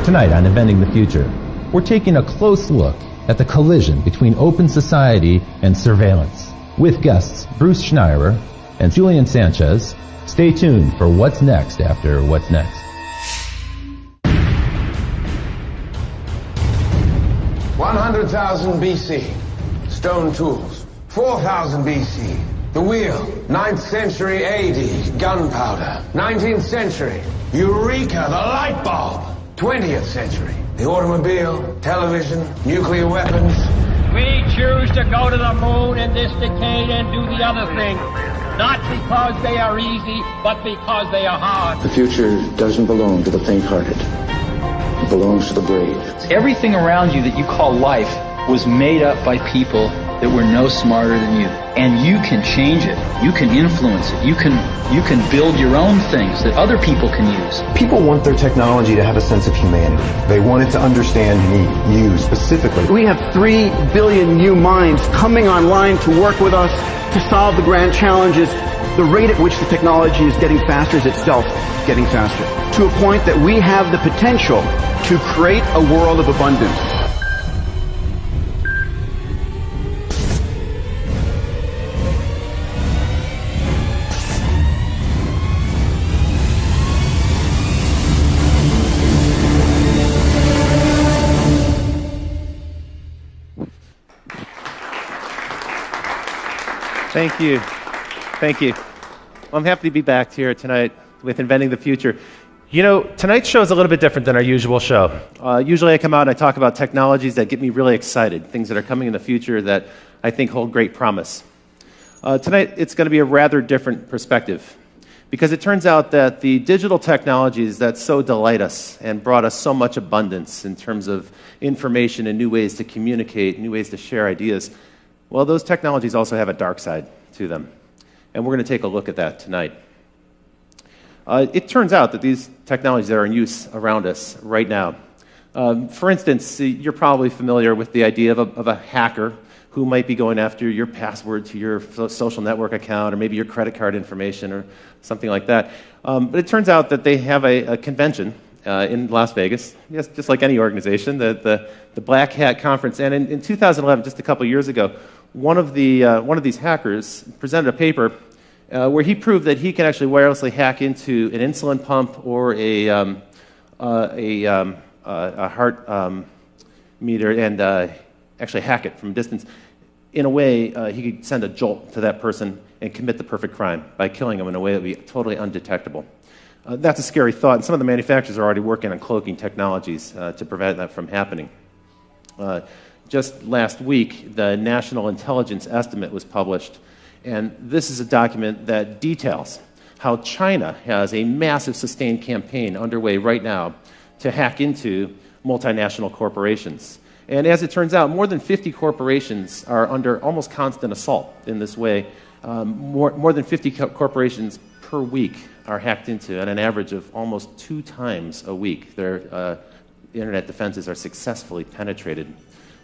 Tonight on Inventing the Future, we're taking a close look at the collision between open society and surveillance. With guests Bruce Schneier and Julian Sanchez, stay tuned for what's next after What's Next. $100,000 BC, stone tools. 4,000 BC, the wheel. 9th century AD, gunpowder. 19th century, Eureka, the light bulb. 20th century, the automobile, television, nuclear weapons. We choose to go to the moon in this decade and do the other thing. Not because they are easy, but because they are hard. The future doesn't belong to the faint-hearted. It belongs to the brave. Everything around you that you call life was made up by people that were no smarter than you. And you can change it. You can influence it. You can build your own things that other people can use. People want their technology to have a sense of humanity. They want it to understand me, you specifically. We have 3 billion new minds coming online to work with us to solve the grand challenges. The rate at which the technology is getting faster is itself getting faster, to a point that we have the potential to create a world of abundance. Thank you. Thank you. I'm happy to be back here tonight with Inventing the Future. You know, tonight's show is a little bit different than our usual show. Usually I come out and I talk about technologies that get me really excited, things that are coming in the future that I think hold great promise. Tonight it's going to be a rather different perspective, because it turns out that the digital technologies that so delight us and brought us so much abundance in terms of information and new ways to communicate, new ways to share ideas, well, those technologies also have a dark side to them. And we're going to take a look at that tonight. It turns out that these technologies that are in use around us right now, for instance, you're probably familiar with the idea of a hacker who might be going after your password to your social network account, or maybe your credit card information, or something like that. But it turns out that they have a convention in Las Vegas, yes, just like any organization, the Black Hat Conference. And in 2011, just a couple years ago, one of these hackers presented a paper where he proved that he can actually wirelessly hack into an insulin pump or a heart meter and actually hack it from a distance. In a way, he could send a jolt to that person and commit the perfect crime by killing them in a way that would be totally undetectable. That's a scary thought, and some of the manufacturers are already working on cloaking technologies to prevent that from happening. Just last week, the National Intelligence Estimate was published, and this is a document that details how China has a massive sustained campaign underway right now to hack into multinational corporations. And as it turns out, more than 50 corporations are under almost constant assault in this way. More than 50 corporations per week are hacked into at an average of almost 2 times a week. Their internet defenses are successfully penetrated.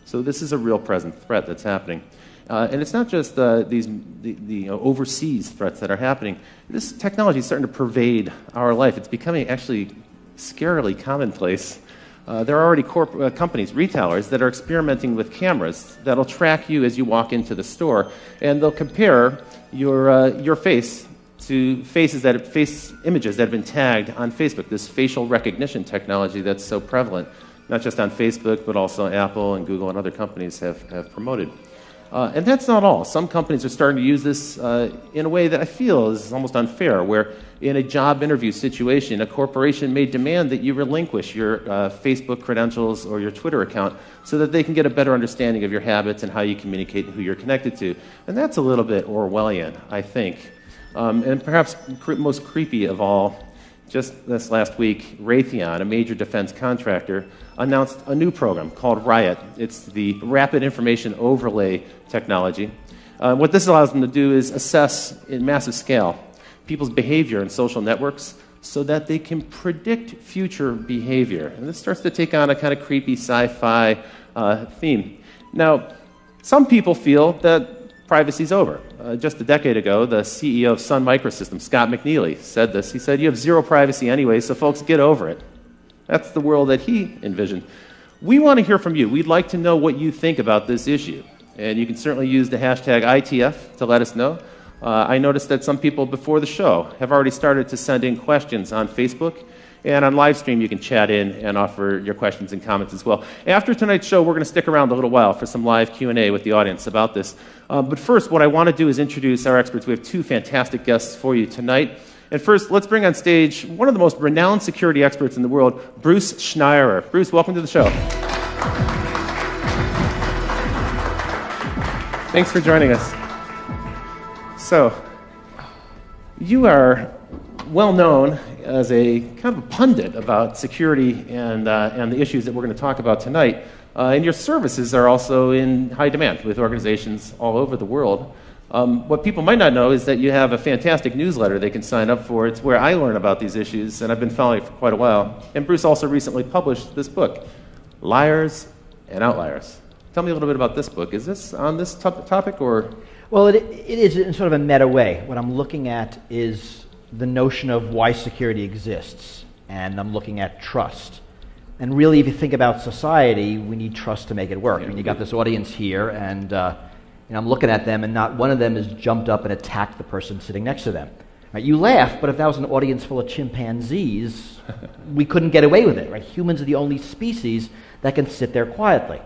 So this is a real present threat that's happening. And it's not just the overseas threats that are happening. This technology is starting to pervade our life. It's becoming actually scarily commonplace. There are already companies, retailers, that are experimenting with cameras that'll track you as you walk into the store, and they'll compare your face to face images that have been tagged on Facebook, this facial recognition technology that's so prevalent, not just on Facebook, but also Apple and Google and other companies have promoted. And that's not all. Some companies are starting to use this in a way that I feel is almost unfair, where in a job interview situation, a corporation may demand that you relinquish your Facebook credentials or your Twitter account so that they can get a better understanding of your habits and how you communicate and who you're connected to. And that's a little bit Orwellian, I think. And perhaps most creepy of all, just this last week, Raytheon, a major defense contractor, announced a new program called Riot. It's the Rapid Information Overlay technology. What this allows them to do is assess in massive scale people's behavior in social networks so that they can predict future behavior. And this starts to take on a kind of creepy sci-fi theme. Now, some people feel that privacy's over. Just a decade ago, the CEO of Sun Microsystems, Scott McNealy, said this. He said, "You have zero privacy anyway, so folks, get over it." That's the world that he envisioned. We want to hear from you. We'd like to know what you think about this issue. And you can certainly use the hashtag ITF to let us know. I noticed that some people before the show have already started to send in questions on Facebook. And on live stream, you can chat in and offer your questions and comments as well. After tonight's show, we're going to stick around a little while for some live Q&A with the audience about this. But first, what I want to do is introduce our experts. We have two fantastic guests for you tonight. And first, let's bring on stage one of the most renowned security experts in the world, Bruce Schneier. Bruce, welcome to the show. Thanks for joining us. So, you are well known as a kind of a pundit about security and the issues that we're going to talk about tonight. And your services are also in high demand with organizations all over the world. What people might not know is that you have a fantastic newsletter they can sign up for. It's where I learn about these issues, and I've been following it for quite a while. And Bruce also recently published this book, Liars and Outliers. Tell me a little bit about this book. Is this on this topic, or? Well, it is in sort of a meta way. What I'm looking at is the notion of why security exists, and I'm looking at trust. And really, if you think about society, we need trust to make it work. I mean, you got this audience here, and I'm looking at them, and not one of them has jumped up and attacked the person sitting next to them. Right? You laugh, but if that was an audience full of chimpanzees, we couldn't get away with it. Right? Humans are the only species that can sit there quietly.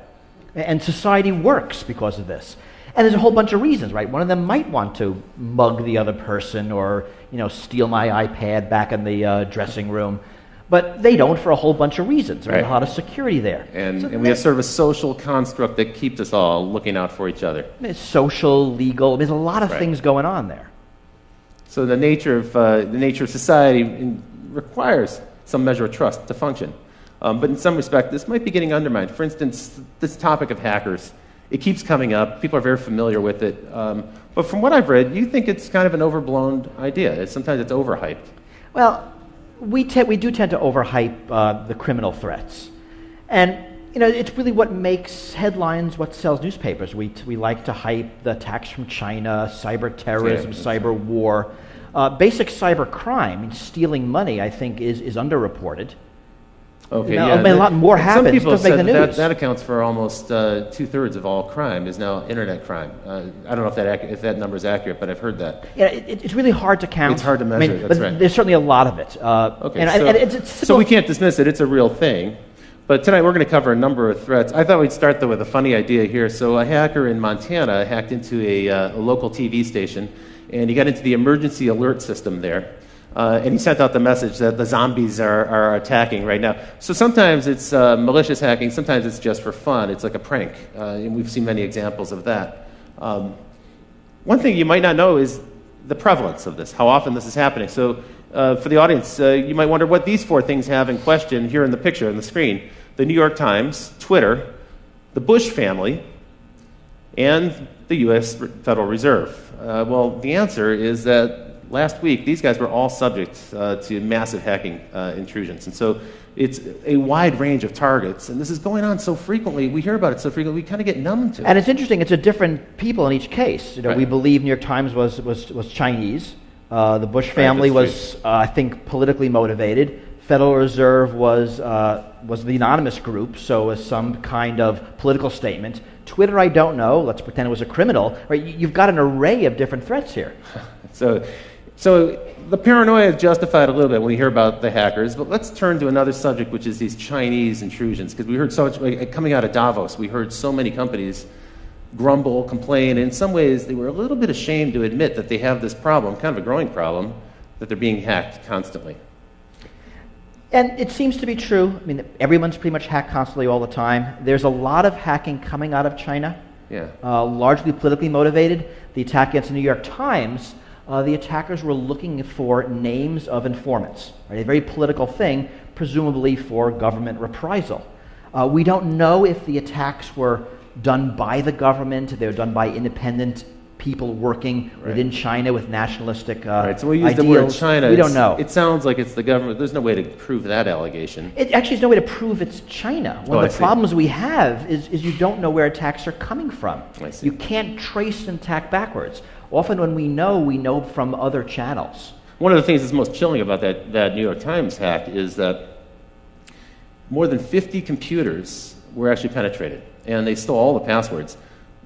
And society works because of this. And there's a whole bunch of reasons, right? One of them might want to mug the other person or, steal my iPad back in the dressing room. But they don't for a whole bunch of reasons. There's a lot of security there. And we have sort of a social construct that keeps us all looking out for each other. It's social, legal. There's a lot of things going on there. So the nature of society requires some measure of trust to function. But in some respect, this might be getting undermined. For instance, this topic of hackers, it keeps coming up. People are very familiar with it. But from what I've read, you think it's kind of an overblown idea. Sometimes it's overhyped. Well, we do tend to overhype the criminal threats. And, it's really what makes headlines, what sells newspapers. We like to hype the attacks from China, cyber terrorism, cyber war. Basic cyber crime, stealing money, I think, is underreported. Okay, a lot more happens. Some people said that that accounts for almost 2/3 of all crime is now internet crime. I don't know if that number is accurate, but I've heard that. Yeah, it's really hard to count. It's hard to measure. That's right. There's certainly a lot of it. So we can't dismiss it. It's a real thing. But tonight we're going to cover a number of threats. I thought we'd start though with a funny idea here. So a hacker in Montana hacked into a local TV station, and he got into the emergency alert system there. And he sent out the message that the zombies are attacking right now. So sometimes it's malicious hacking, sometimes it's just for fun. It's like a prank, and we've seen many examples of that. One thing you might not know is the prevalence of this, how often this is happening. So for the audience, you might wonder what these four things have in question here in the picture on the screen. The New York Times, Twitter, the Bush family, and the U.S. Federal Reserve. Well, the answer is that last week, these guys were all subject to massive hacking intrusions. And so it's a wide range of targets. And this is going on so frequently. We hear about it so frequently, we kind of get numb to it. And it's interesting. It's a different people in each case. We believe New York Times was Chinese. The Bush family was, I think, politically motivated. Federal Reserve was the anonymous group, so was some kind of political statement. Twitter, I don't know. Let's pretend it was a criminal. Right? You've got an array of different threats here. So the paranoia is justified a little bit when we hear about the hackers, but let's turn to another subject, which is these Chinese intrusions, because we heard so much, coming out of Davos, we heard so many companies grumble, complain, and in some ways they were a little bit ashamed to admit that they have this problem, kind of a growing problem, that they're being hacked constantly. And it seems to be true. I mean, everyone's pretty much hacked constantly all the time. There's a lot of hacking coming out of China, largely politically motivated. The attack against the New York Times, the attackers were looking for names of informants, right? A very political thing, presumably for government reprisal. We don't know if the attacks were done by the government, they were done by independent people working within China with nationalistic so we use the word China. We don't know. It sounds like it's the government. There's no way to prove that allegation. It actually is no way to prove it's China. One of the problems we have is you don't know where attacks are coming from. You can't trace an attack backwards. Often when we know from other channels. One of the things that's most chilling about that New York Times hack is that more than 50 computers were actually penetrated, and they stole all the passwords,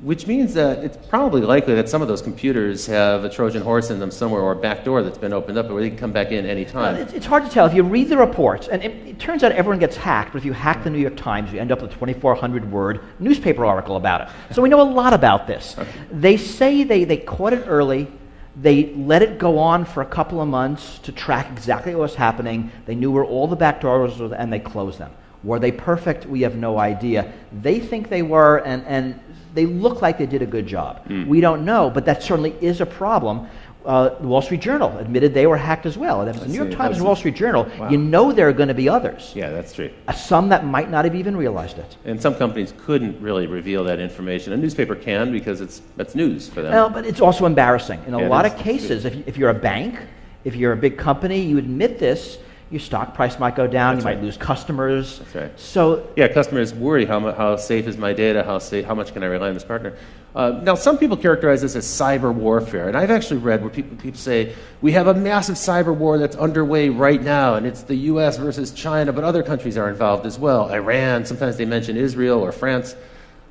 which means that it's probably likely that some of those computers have a Trojan horse in them somewhere, or a back door that's been opened up where they can come back in any time. Well, it's hard to tell. If you read the reports, and it turns out everyone gets hacked, but if you hack the New York Times, you end up with a 2,400-word newspaper article about it. So we know a lot about this. Okay. They say they caught it early. They let it go on for a couple of months to track exactly what was happening. They knew where all the back doors were, and they closed them. Were they perfect? We have no idea. They think they were, and they look like they did a good job. We don't know, but that certainly is a problem. The Wall Street Journal admitted they were hacked as well. And if it's the New York Times and Wall Street Journal, you know there are going to be others. Yeah, that's true. Some that might not have even realized it. And some companies couldn't really reveal that information. A newspaper can because that's news for them. Well, but it's also embarrassing. In a lot of it's cases, if you're a bank, if you're a big company, you admit this, your stock price might go down, you might lose customers. That's right. So yeah, customers worry how safe is my data, how much can I rely on this partner. Now, some people characterize this as cyber warfare, and I've actually read where people say, we have a massive cyber war that's underway right now, and it's the U.S. versus China, but other countries are involved as well. Iran, sometimes they mention Israel or France.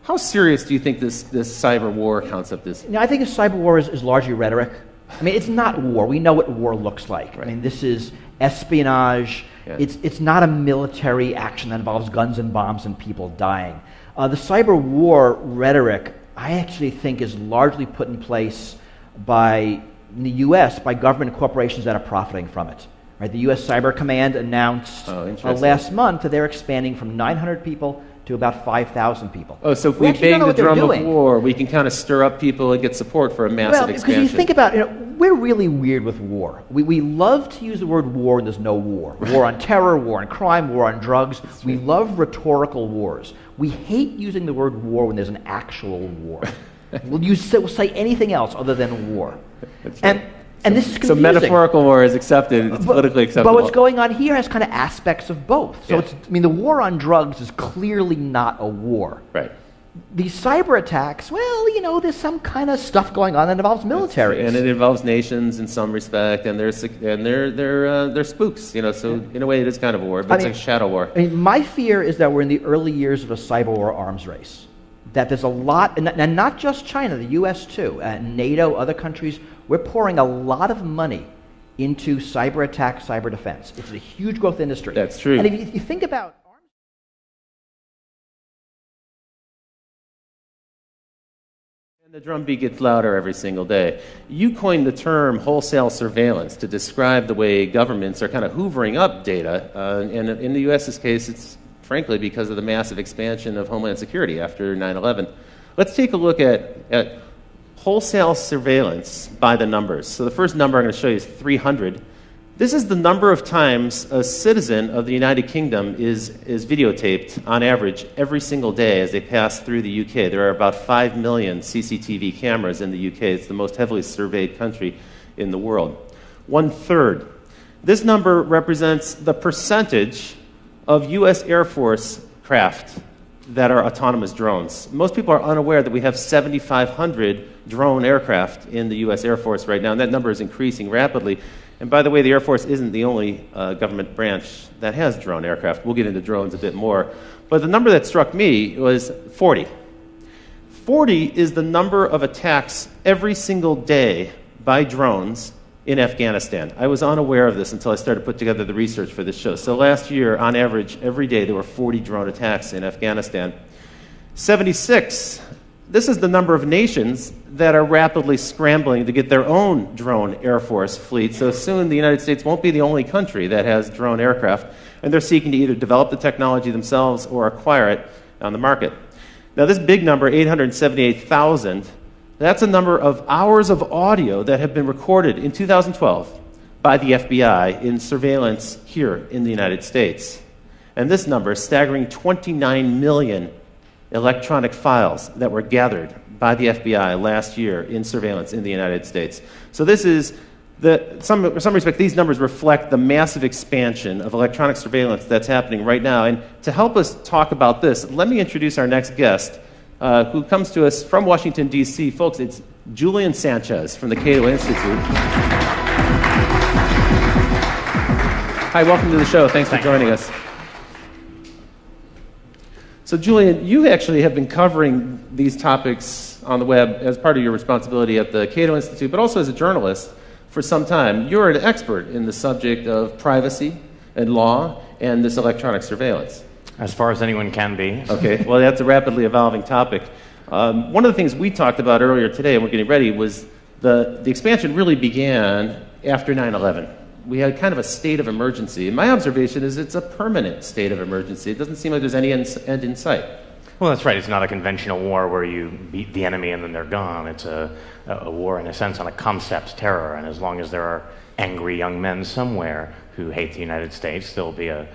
How serious do you think this cyber war concept is? I think a cyber war is largely rhetoric. I mean, it's not war. We know what war looks like. Right. I mean, this is espionage. Yeah. It's not a military action that involves guns and bombs and people dying. The cyber war rhetoric, I actually think, is largely put in place in the U.S. by government corporations that are profiting from it. Right? The U.S. Cyber Command announced last month that they're expanding from 900 people to about 5,000 people. Oh, so if we bang the drum of war, we can kind of stir up people and get support for a massive expansion. Because you think about it, we're really weird with war. We love to use the word war when there's no war. War on terror, war on crime, war on drugs. We love rhetorical wars. We hate using the word war when there's an actual war. We'll say anything else other than war. And this is confusing. So metaphorical war is accepted, it's politically acceptable. But what's going on here has kind of aspects of both. So the war on drugs is clearly not a war. Right. These cyber attacks, well, there's some kind of stuff going on that involves militaries. And it involves nations in some respect, and they're spooks, so in a way it is kind of a war, but it's like a shadow war. My fear is that we're in the early years of a cyber war arms race. That there's a lot, and not just China, the U.S. too, NATO, other countries, we're pouring a lot of money into cyber attack, cyber defense. It's a huge growth industry. That's true. And if you think about the drumbeat gets louder every single day. You coined the term wholesale surveillance to describe the way governments are kind of hoovering up data, and in the U.S.'s case, it's frankly because of the massive expansion of Homeland Security after 9/11. Let's take a look at wholesale surveillance by the numbers. So the first number I'm going to show you is 300. This is the number of times a citizen of the United Kingdom is videotaped on average every single day as they pass through the UK. There are about 5 million CCTV cameras in the UK. It's the most heavily surveyed country in the world. 1/3. This number represents the percentage of U.S. Air Force craft that are autonomous drones. Most people are unaware that we have 7,500 drone aircraft in the U.S. Air Force right now, and that number is increasing rapidly. And by the way, the Air Force isn't the only government branch that has drone aircraft. We'll get into drones a bit more. But the number that struck me was 40. 40 is the number of attacks every single day by drones in Afghanistan. I was unaware of this until I started to put together the research for this show. So last year, on average, every day there were 40 drone attacks in Afghanistan. 76, this is the number of nations that are rapidly scrambling to get their own drone Air Force fleet. So soon the United States won't be the only country that has drone aircraft, and they're seeking to either develop the technology themselves or acquire it on the market. Now this big number, 878,000, that's a number of hours of audio that have been recorded in 2012 by the FBI in surveillance here in the United States. And this number, staggering 29 million electronic files that were gathered by the FBI last year in surveillance in the United States. So this is, in some respect, these numbers reflect the massive expansion of electronic surveillance that's happening right now. And to help us talk about this, let me introduce our next guest, who comes to us from Washington, D.C. Folks, it's Julian Sanchez from the Cato Institute. Hi, welcome to the show. Thanks for joining us. So Julian, you actually have been covering these topics on the web as part of your responsibility at the Cato Institute, but also as a journalist for some time. You're an expert in the subject of privacy and law and this electronic surveillance. As far as anyone can be. Okay, well, that's a rapidly evolving topic. One of the things we talked about earlier today, and we're getting ready, was the expansion really began after 9/11. We had kind of a state of emergency. And my observation is it's a permanent state of emergency. It doesn't seem like there's any end in sight. Well, that's right. It's not a conventional war where you beat the enemy and then they're gone. It's a war, in a sense, on a concept terror. And as long as there are angry young men somewhere who hate the United States, there'll be a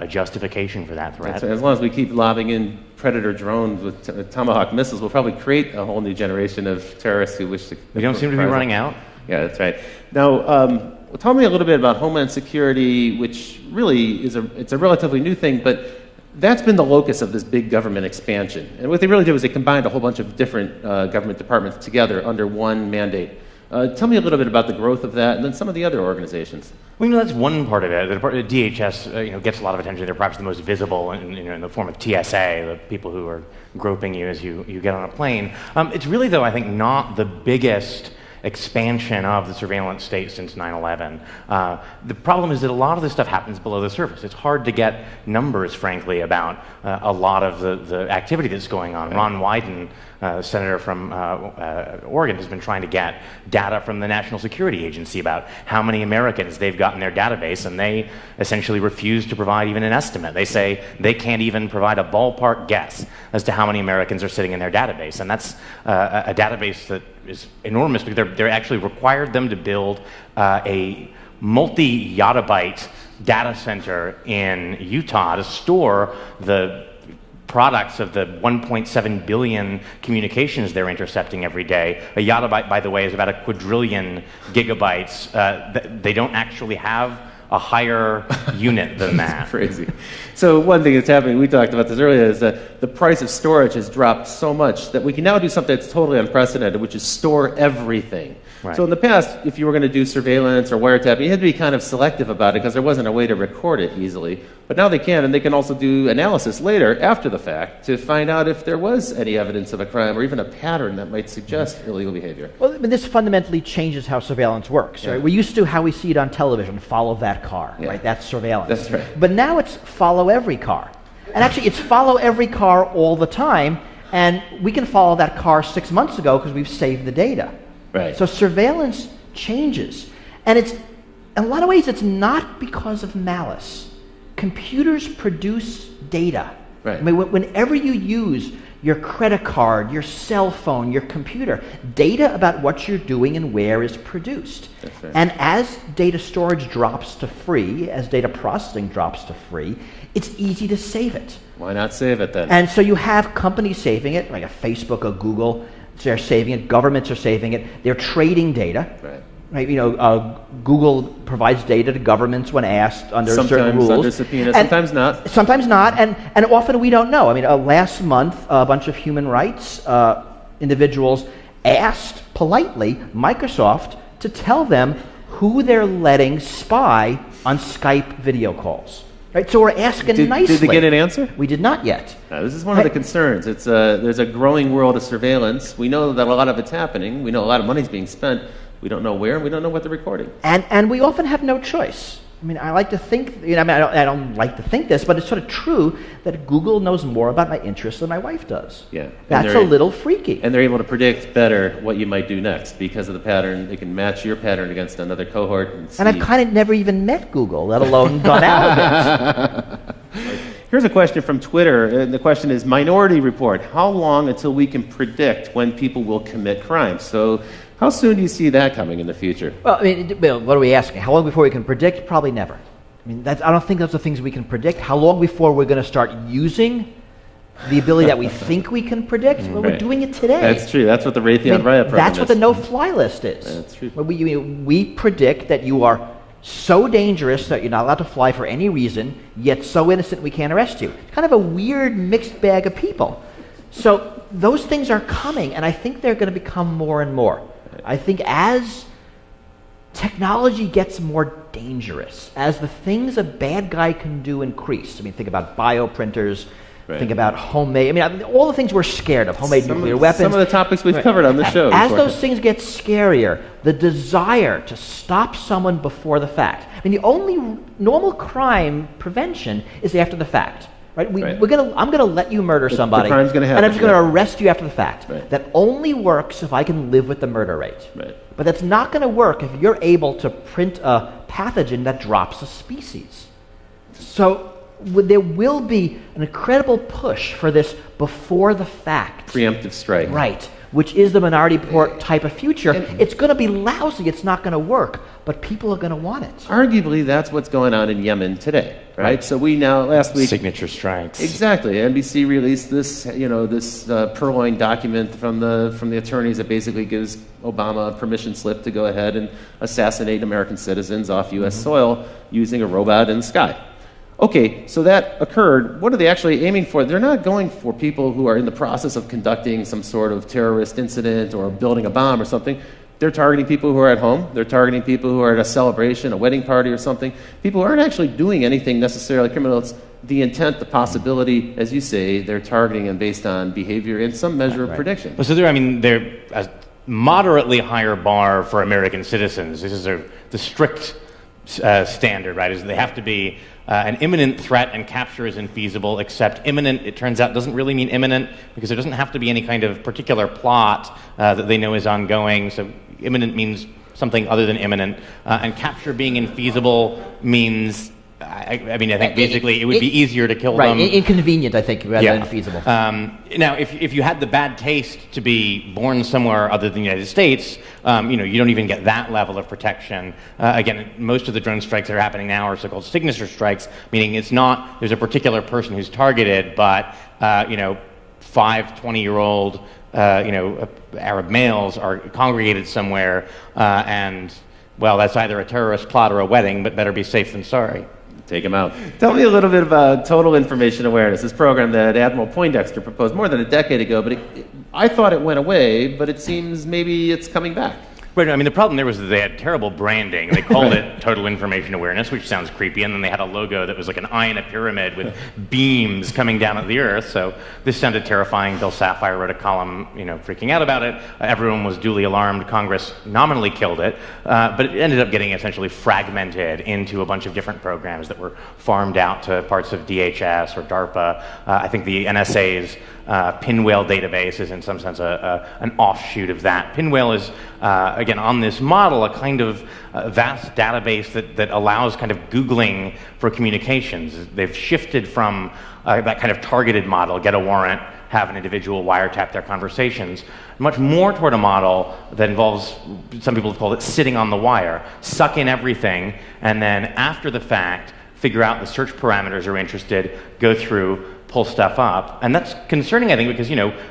justification for that threat. That's right. As long as we keep lobbing in Predator drones with Tomahawk missiles, we'll probably create a whole new generation of terrorists who wish to... We don't seem to be running out. Yeah, that's right. Now, tell me a little bit about Homeland Security, which really is a relatively new thing, but that's been the locus of this big government expansion. And what they really did was they combined a whole bunch of different government departments together under one mandate. Tell me a little bit about the growth of that and then some of the other organizations. Well, that's one part of it. The DHS gets a lot of attention. They're perhaps the most visible in the form of TSA, the people who are groping you as you get on a plane. It's really, though, I think, not the biggest expansion of the surveillance state since 9/11. The problem is that a lot of this stuff happens below the surface. It's hard to get numbers, frankly, about a lot of the activity that's going on. Ron Wyden, senator from Oregon, has been trying to get data from the National Security Agency about how many Americans they've got in their database, and they essentially refuse to provide even an estimate. They say they can't even provide a ballpark guess as to how many Americans are sitting in their database, and that's a database that is enormous because they're actually required them to build a multi-yottabyte data center in Utah to store the products of the 1.7 billion communications they're intercepting every day. A yottabyte, by the way, is about a quadrillion gigabytes. They don't actually have a higher unit than that. That's crazy. So one thing that's happening, we talked about this earlier, is that the price of storage has dropped so much that we can now do something that's totally unprecedented, which is store everything. Right. So in the past, if you were going to do surveillance or wiretapping, you had to be kind of selective about it because there wasn't a way to record it easily. But now they can, and they can also do analysis later, after the fact, to find out if there was any evidence of a crime or even a pattern that might suggest illegal behavior. Well, I mean, this fundamentally changes how surveillance works. Yeah. Right? We're used to how we see it on television, follow that car, right? That's surveillance. That's right. But now it's follow every car. And actually, it's follow every car all the time, and we can follow that car 6 months ago because we've saved the data. Right. So surveillance changes. And it's, in a lot of ways, it's not because of malice. Computers produce data. Right. I mean, whenever you use your credit card, your cell phone, your computer, data about what you're doing and where is produced. That's right. And as data storage drops to free, as data processing drops to free, it's easy to save it. Why not save it then? And so you have companies saving it, like a Facebook, a Google. They're saving it. Governments are saving it. They're trading data. Right. Right, Google provides data to governments when asked under certain rules. Sometimes under subpoena, sometimes not. Sometimes not, and often we don't know. I mean, last month, a bunch of human rights individuals asked politely Microsoft to tell them who they're letting spy on Skype video calls. Right, so we're asking nicely. Did they get an answer? We did not yet. This is one of the concerns. There's a growing world of surveillance. We know that a lot of it's happening. We know a lot of money's being spent. We don't know where, and we don't know what they're recording. And we often have no choice. I mean, I like to think, I don't like to think this, but it's sort of true that Google knows more about my interests than my wife does. Yeah. That's a little freaky. And they're able to predict better what you might do next because of the pattern. They can match your pattern against another cohort. And I've kind of never even met Google, let alone gone out of it. Here's a question from Twitter, and the question is, Minority Report, how long until we can predict when people will commit crimes? So how soon do you see that coming in the future? Well, I mean, what are we asking? How long before we can predict? Probably never. I mean, I don't think those are things we can predict. How long before we're going to start using the ability that we think we can predict? Well, we're doing it today. That's true. That's what the Raytheon Riot program That's what the no-fly list is. That's true. We predict that you are so dangerous that you're not allowed to fly for any reason, yet so innocent we can't arrest you. It's kind of a weird mixed bag of people. So those things are coming, and I think they're going to become more and more. I think as technology gets more dangerous, as the things a bad guy can do increase, I mean, think about bioprinters, Right. Think about homemade, all the things we're scared of, homemade nuclear weapons. Some of the topics we've covered on the show. As those things get scarier, the desire to stop someone before the fact. The only normal crime prevention is after the fact. Right? I'm going to let you murder somebody, the crime's gonna happen, and I'm just going to arrest you after the fact. Right. That only works if I can live with the murder rate. Right. But that's not going to work if you're able to print a pathogen that drops a species. So there will be an incredible push for this before the fact. Preemptive strike. Right, which is the minority report type of future. It's going to be lousy. It's not going to work, but people are going to want it. Arguably, that's what's going on in Yemen today, right? So we now, last week... Signature strikes. Exactly. NBC released this, this purloined document from the attorneys that basically gives Obama a permission slip to go ahead and assassinate American citizens off U.S. soil using a robot in the sky. Okay, so that occurred. What are they actually aiming for? They're not going for people who are in the process of conducting some sort of terrorist incident or building a bomb or something. They're targeting people who are at home. They're targeting people who are at a celebration, a wedding party or something. People who aren't actually doing anything necessarily criminal. It's the intent, the possibility, as you say, they're targeting them based on behavior and some measure of prediction. Well, so they're a moderately higher bar for American citizens. This is the strict standard, right? Is they have to be an imminent threat, and capture is infeasible, except imminent, it turns out, doesn't really mean imminent, because there doesn't have to be any kind of particular plot that they know is ongoing. So imminent means something other than imminent. And capture being infeasible means, I think basically it would be easier to kill them. Right, inconvenient, I think, rather than feasible. Now, if you had the bad taste to be born somewhere other than the United States, you don't even get that level of protection. Again, most of the drone strikes that are happening now are so-called signature strikes, meaning it's not there's a particular person who's targeted, but 5 20-year-old Arab males are congregated somewhere, and that's either a terrorist plot or a wedding, but better be safe than sorry. Take them out. Tell me a little bit about total information awareness, this program that Admiral Poindexter proposed more than a decade ago, but I thought it went away, but it seems maybe it's coming back. Right, the problem there was that they had terrible branding. They called it Total Information Awareness, which sounds creepy, and then they had a logo that was like an eye in a pyramid with beams coming down at the earth, so this sounded terrifying. Bill Sapphire wrote a column, freaking out about it. Everyone was duly alarmed. Congress nominally killed it, but it ended up getting essentially fragmented into a bunch of different programs that were farmed out to parts of DHS or DARPA. I think the NSA's Pinwheel database is in some sense an offshoot of that. Pinwheel is, again, on this model, a kind of vast database that allows kind of Googling for communications. They've shifted from that kind of targeted model, get a warrant, have an individual wiretap their conversations, much more toward a model that involves, some people have called it sitting on the wire, suck in everything, and then after the fact, figure out the search parameters are interested, go through, pull stuff up. And that's concerning, I think, because,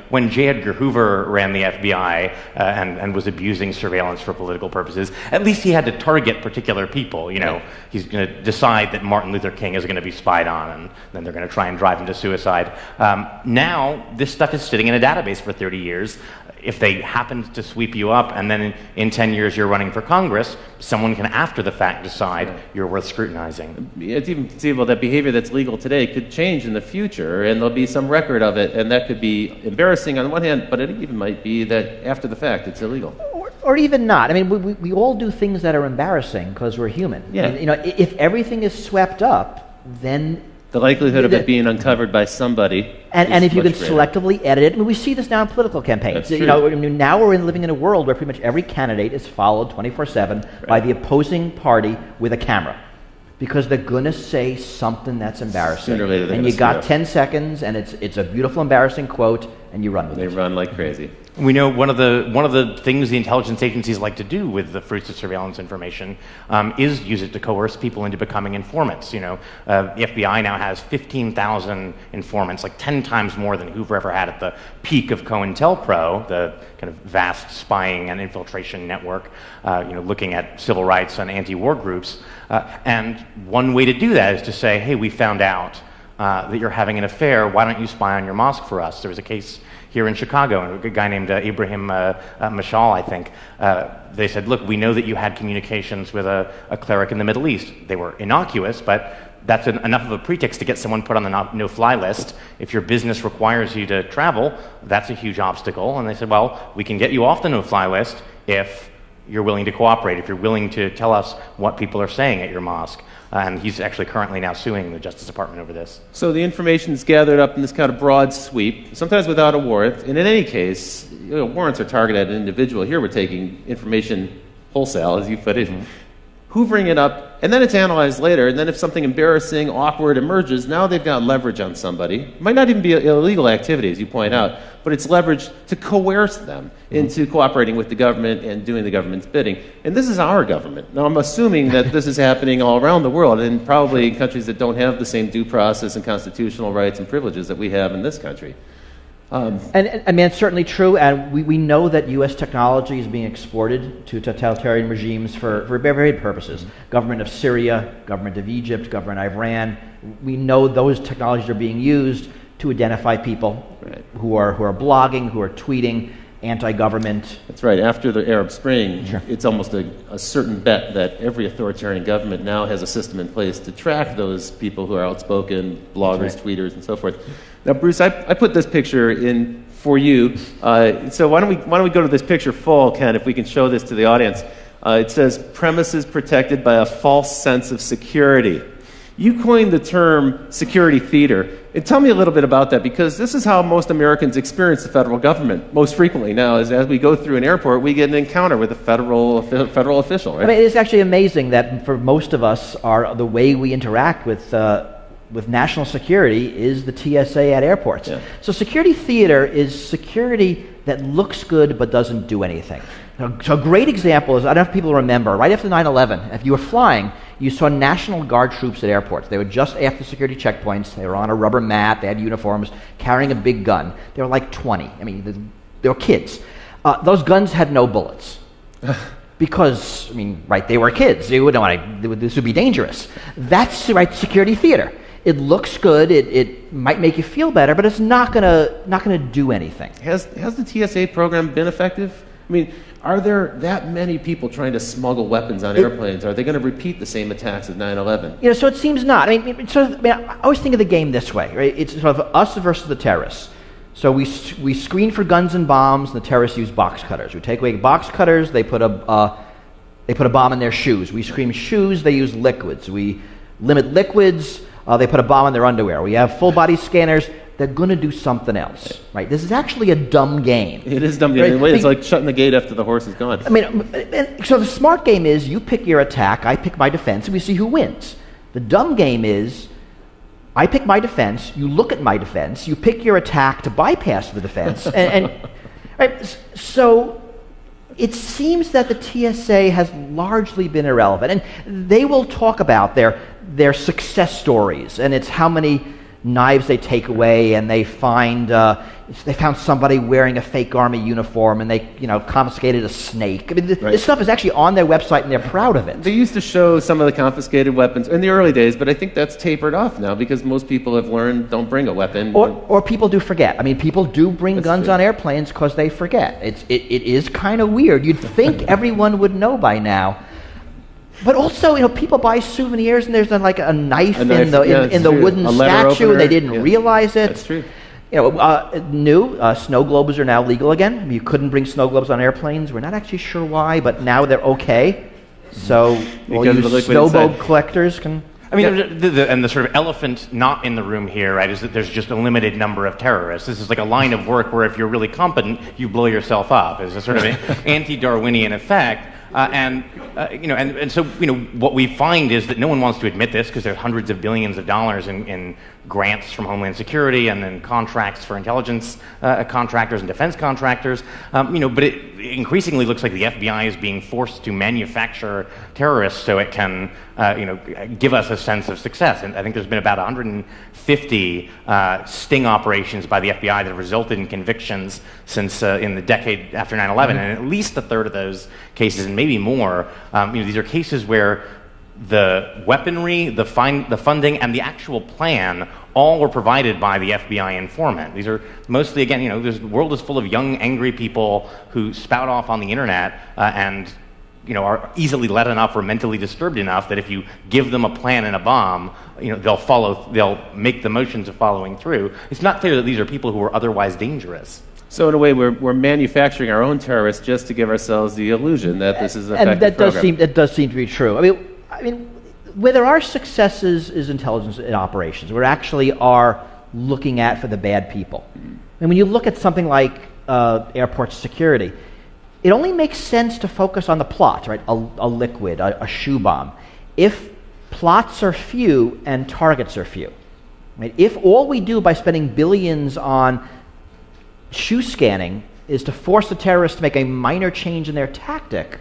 when J. Edgar Hoover ran the FBI and was abusing surveillance for political purposes, at least he had to target particular people. He's going to decide that Martin Luther King is going to be spied on, and then they're going to try and drive him to suicide. Now, this stuff is sitting in a database for 30 years. If they happened to sweep you up and then in 10 years you're running for Congress, someone can after the fact decide you're worth scrutinizing. It's even conceivable that behavior that's legal today could change in the future, and there'll be some record of it, and that could be embarrassing on the one hand, but it even might be that after the fact it's illegal. Or even not. We all do things that are embarrassing because we're human. Yeah. If everything is swept up, then the likelihood of it being uncovered by somebody, and if you can greater. Selectively edit it, we see this now in political campaigns. That's true. Now we're living in a world where pretty much every candidate is followed 24/7 by the opposing party with a camera, because they're going to say something that's embarrassing. Sooner or later, and you got 10 seconds, and it's a beautiful, embarrassing quote, and you run with it. They run like crazy. We know one of the things the intelligence agencies like to do with the fruits of surveillance information is use it to coerce people into becoming informants. The FBI now has 15,000 informants, like 10 times more than Hoover ever had at the peak of COINTELPRO, the kind of vast spying and infiltration network, looking at civil rights and anti-war groups. And one way to do that is to say, hey, we found out that you're having an affair. Why don't you spy on your mosque for us? There was a case here in Chicago, a guy named Ibrahim Mashal, I think. They said, look, we know that you had communications with a cleric in the Middle East. They were innocuous, but that's enough of a pretext to get someone put on the no-fly list. If your business requires you to travel, that's a huge obstacle. And they said, well, we can get you off the no-fly list if you're willing to cooperate, if you're willing to tell us what people are saying at your mosque. And he's actually currently now suing the Justice Department over this. So the information is gathered up in this kind of broad sweep, sometimes without a warrant. And in any case, warrants are targeted at an individual. Here we're taking information wholesale, as you put it, hoovering it up, and then it's analyzed later. And then if something embarrassing, awkward emerges, now they've got leverage on somebody. It might not even be illegal activity, as you point out, but it's leverage to coerce them into cooperating with the government and doing the government's bidding. And this is our government. Now, I'm assuming that this is happening all around the world, and probably in countries that don't have the same due process and constitutional rights and privileges that we have in this country. And I mean, it's certainly true, and we know that U.S. technology is being exported to totalitarian regimes for varied purposes. Government of Syria, government of Egypt, government of Iran. We know those technologies are being used to identify people who are blogging, who are tweeting, anti-government. That's right. After the Arab Spring, it's almost a certain bet that every authoritarian government now has a system in place to track those people who are outspoken, bloggers, tweeters, and so forth. Now, Bruce, I put this picture in for you. So why don't we go to this picture full, Ken, if we can show this to the audience. It says, premises protected by a false sense of security. You coined the term security theater. And tell me a little bit about that, because this is how most Americans experience the federal government most frequently now. Is as we go through an airport, we get an encounter with a federal official, right? I mean, it's actually amazing that for most of us, the way we interact with national security is the TSA at airports. Yeah. So security theater is security that looks good but doesn't do anything. So a great example is, I don't know if people remember, right after 9/11, if you were flying, you saw National Guard troops at airports. They were just after security checkpoints. They were on a rubber mat. They had uniforms, carrying a big gun. They were like 20. I mean, they were kids. Those guns had no bullets. Because, I mean, right, they were kids. They wouldn't want to, this would be dangerous. That's right, security theater. It looks good. It might make you feel better, but it's not gonna do anything. Has the TSA program been effective? I mean, are there that many people trying to smuggle weapons on airplanes? Are they going to repeat the same attacks of 9/11? You know, so it seems not. I mean, I always think of the game this way, right? It's sort of us versus the terrorists. So we screen for guns and bombs, and the terrorists use box cutters. We take away box cutters, they put a bomb in their shoes. We screen shoes, they use liquids. We limit liquids, they put a bomb in their underwear. We have full body scanners. They're going to do something else, right? This is actually a dumb game. It is dumb game. Right? It's like shutting the gate after the horse is gone. I mean, so the smart game is you pick your attack, I pick my defense, and we see who wins. The dumb game is I pick my defense, you look at my defense, you pick your attack to bypass the defense, and right? So it seems that the TSA has largely been irrelevant, and they will talk about their success stories, and it's how many knives they take away, and they found somebody wearing a fake army uniform, and they confiscated a snake. I mean, this stuff is actually on their website, and they're proud of it. They used to show some of the confiscated weapons in the early days, but I think that's tapered off now because most people have learned don't bring a weapon. Or people do forget. I mean, people do bring guns on airplanes because they forget. It is kind of weird. You'd think everyone would know by now. But also, people buy souvenirs, and there's like a knife in the wooden statue, and they didn't realize it. That's true. Snow globes are now legal again. I mean, you couldn't bring snow globes on airplanes. We're not actually sure why, but now they're okay. So all you snow globe collectors can. I mean, and the sort of elephant not in the room here, right, is that there's just a limited number of terrorists. This is like a line of work where if you're really competent, you blow yourself up. It's a sort of an anti-Darwinian effect. So what we find is that no one wants to admit this because there's hundreds of billions of dollars in grants from Homeland Security and then contracts for intelligence contractors and defense contractors. But it increasingly looks like the FBI is being forced to manufacture terrorists so it can give us a sense of success. And I think there's been about 150 sting operations by the FBI that have resulted in convictions since in the decade after 9/11, and at least a third of those cases, and maybe more, these are cases where the weaponry, the funding, and the actual plan all were provided by the FBI informant. These are mostly, again, the world is full of young, angry people who spout off on the internet and are easily led enough or mentally disturbed enough that if you give them a plan and a bomb, they'll make the motions of following through. It's not clear that these are people who are otherwise dangerous. So in a way, we're manufacturing our own terrorists just to give ourselves the illusion that this is an effective program. That does seem to be true. I mean, where there are successes is intelligence in operations. We actually are looking at for the bad people. And when you look at something like airport security, it only makes sense to focus on the plots, right? A liquid, a shoe bomb. If plots are few and targets are few, right? If all we do by spending billions on shoe scanning is to force the terrorists to make a minor change in their tactic,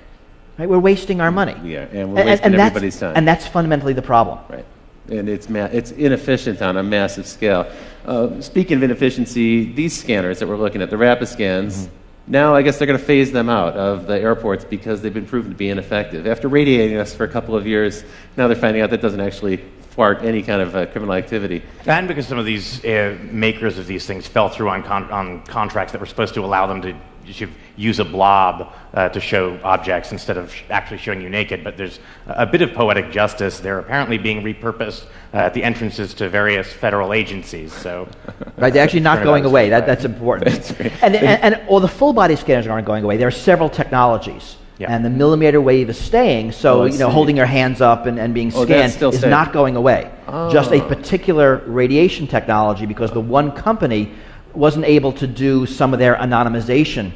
right? We're wasting our money. Yeah, and we're wasting everybody's time. And that's fundamentally the problem. Right. And it's inefficient on a massive scale. Speaking of inefficiency, these scanners that we're looking at, the rapid scans, now I guess they're going to phase them out of the airports because they've been proven to be ineffective. After radiating us for a couple of years, now they're finding out that doesn't actually thwart any kind of criminal activity. And because some of these makers of these things fell through on contracts that were supposed to allow them to use a blob to show objects instead of actually showing you naked. But there's a bit of poetic justice. They're apparently being repurposed at the entrances to various federal agencies. So, right, they're actually not going away. That's important. That's right. And the full body scanners aren't going away. There are several technologies. Yeah. And the millimeter wave is staying, so holding your hands up and being scanned is not going away. Just a particular radiation technology, because the one company wasn't able to do some of their anonymization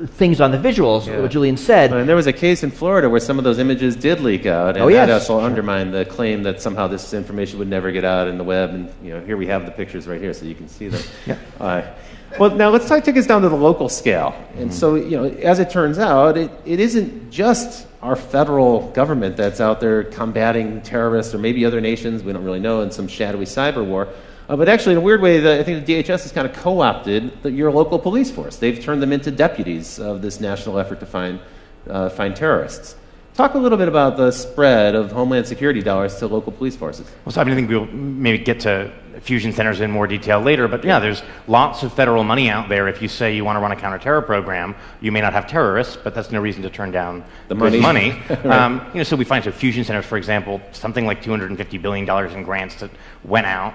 things on the visuals, what Julian said. And there was a case in Florida where some of those images did leak out, and that also undermined the claim that somehow this information would never get out in the web. And here we have the pictures right here, so you can see them. Well, now let's take us down to the local scale. And so, as it turns out, it isn't just our federal government that's out there combating terrorists or maybe other nations, we don't really know, in some shadowy cyber war. But actually, in a weird way, I think the DHS has kind of co-opted your local police force. They've turned them into deputies of this national effort to find terrorists. Talk a little bit about the spread of Homeland Security dollars to local police forces. Well, so I think we'll maybe get to fusion centers in more detail later, but there's lots of federal money out there. If you say you want to run a counterterror program, you may not have terrorists, but that's no reason to turn down the money. Right. So we find fusion centers, for example, something like $250 billion in grants that went out,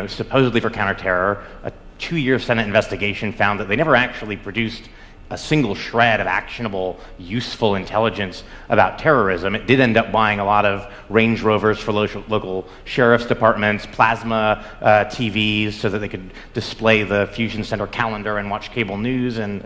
supposedly for counterterror. A 2-year Senate investigation found that they never actually produced a single shred of actionable, useful intelligence about terrorism. It did end up buying a lot of Range Rovers for local sheriff's departments, plasma TVs so that they could display the Fusion Center calendar and watch cable news in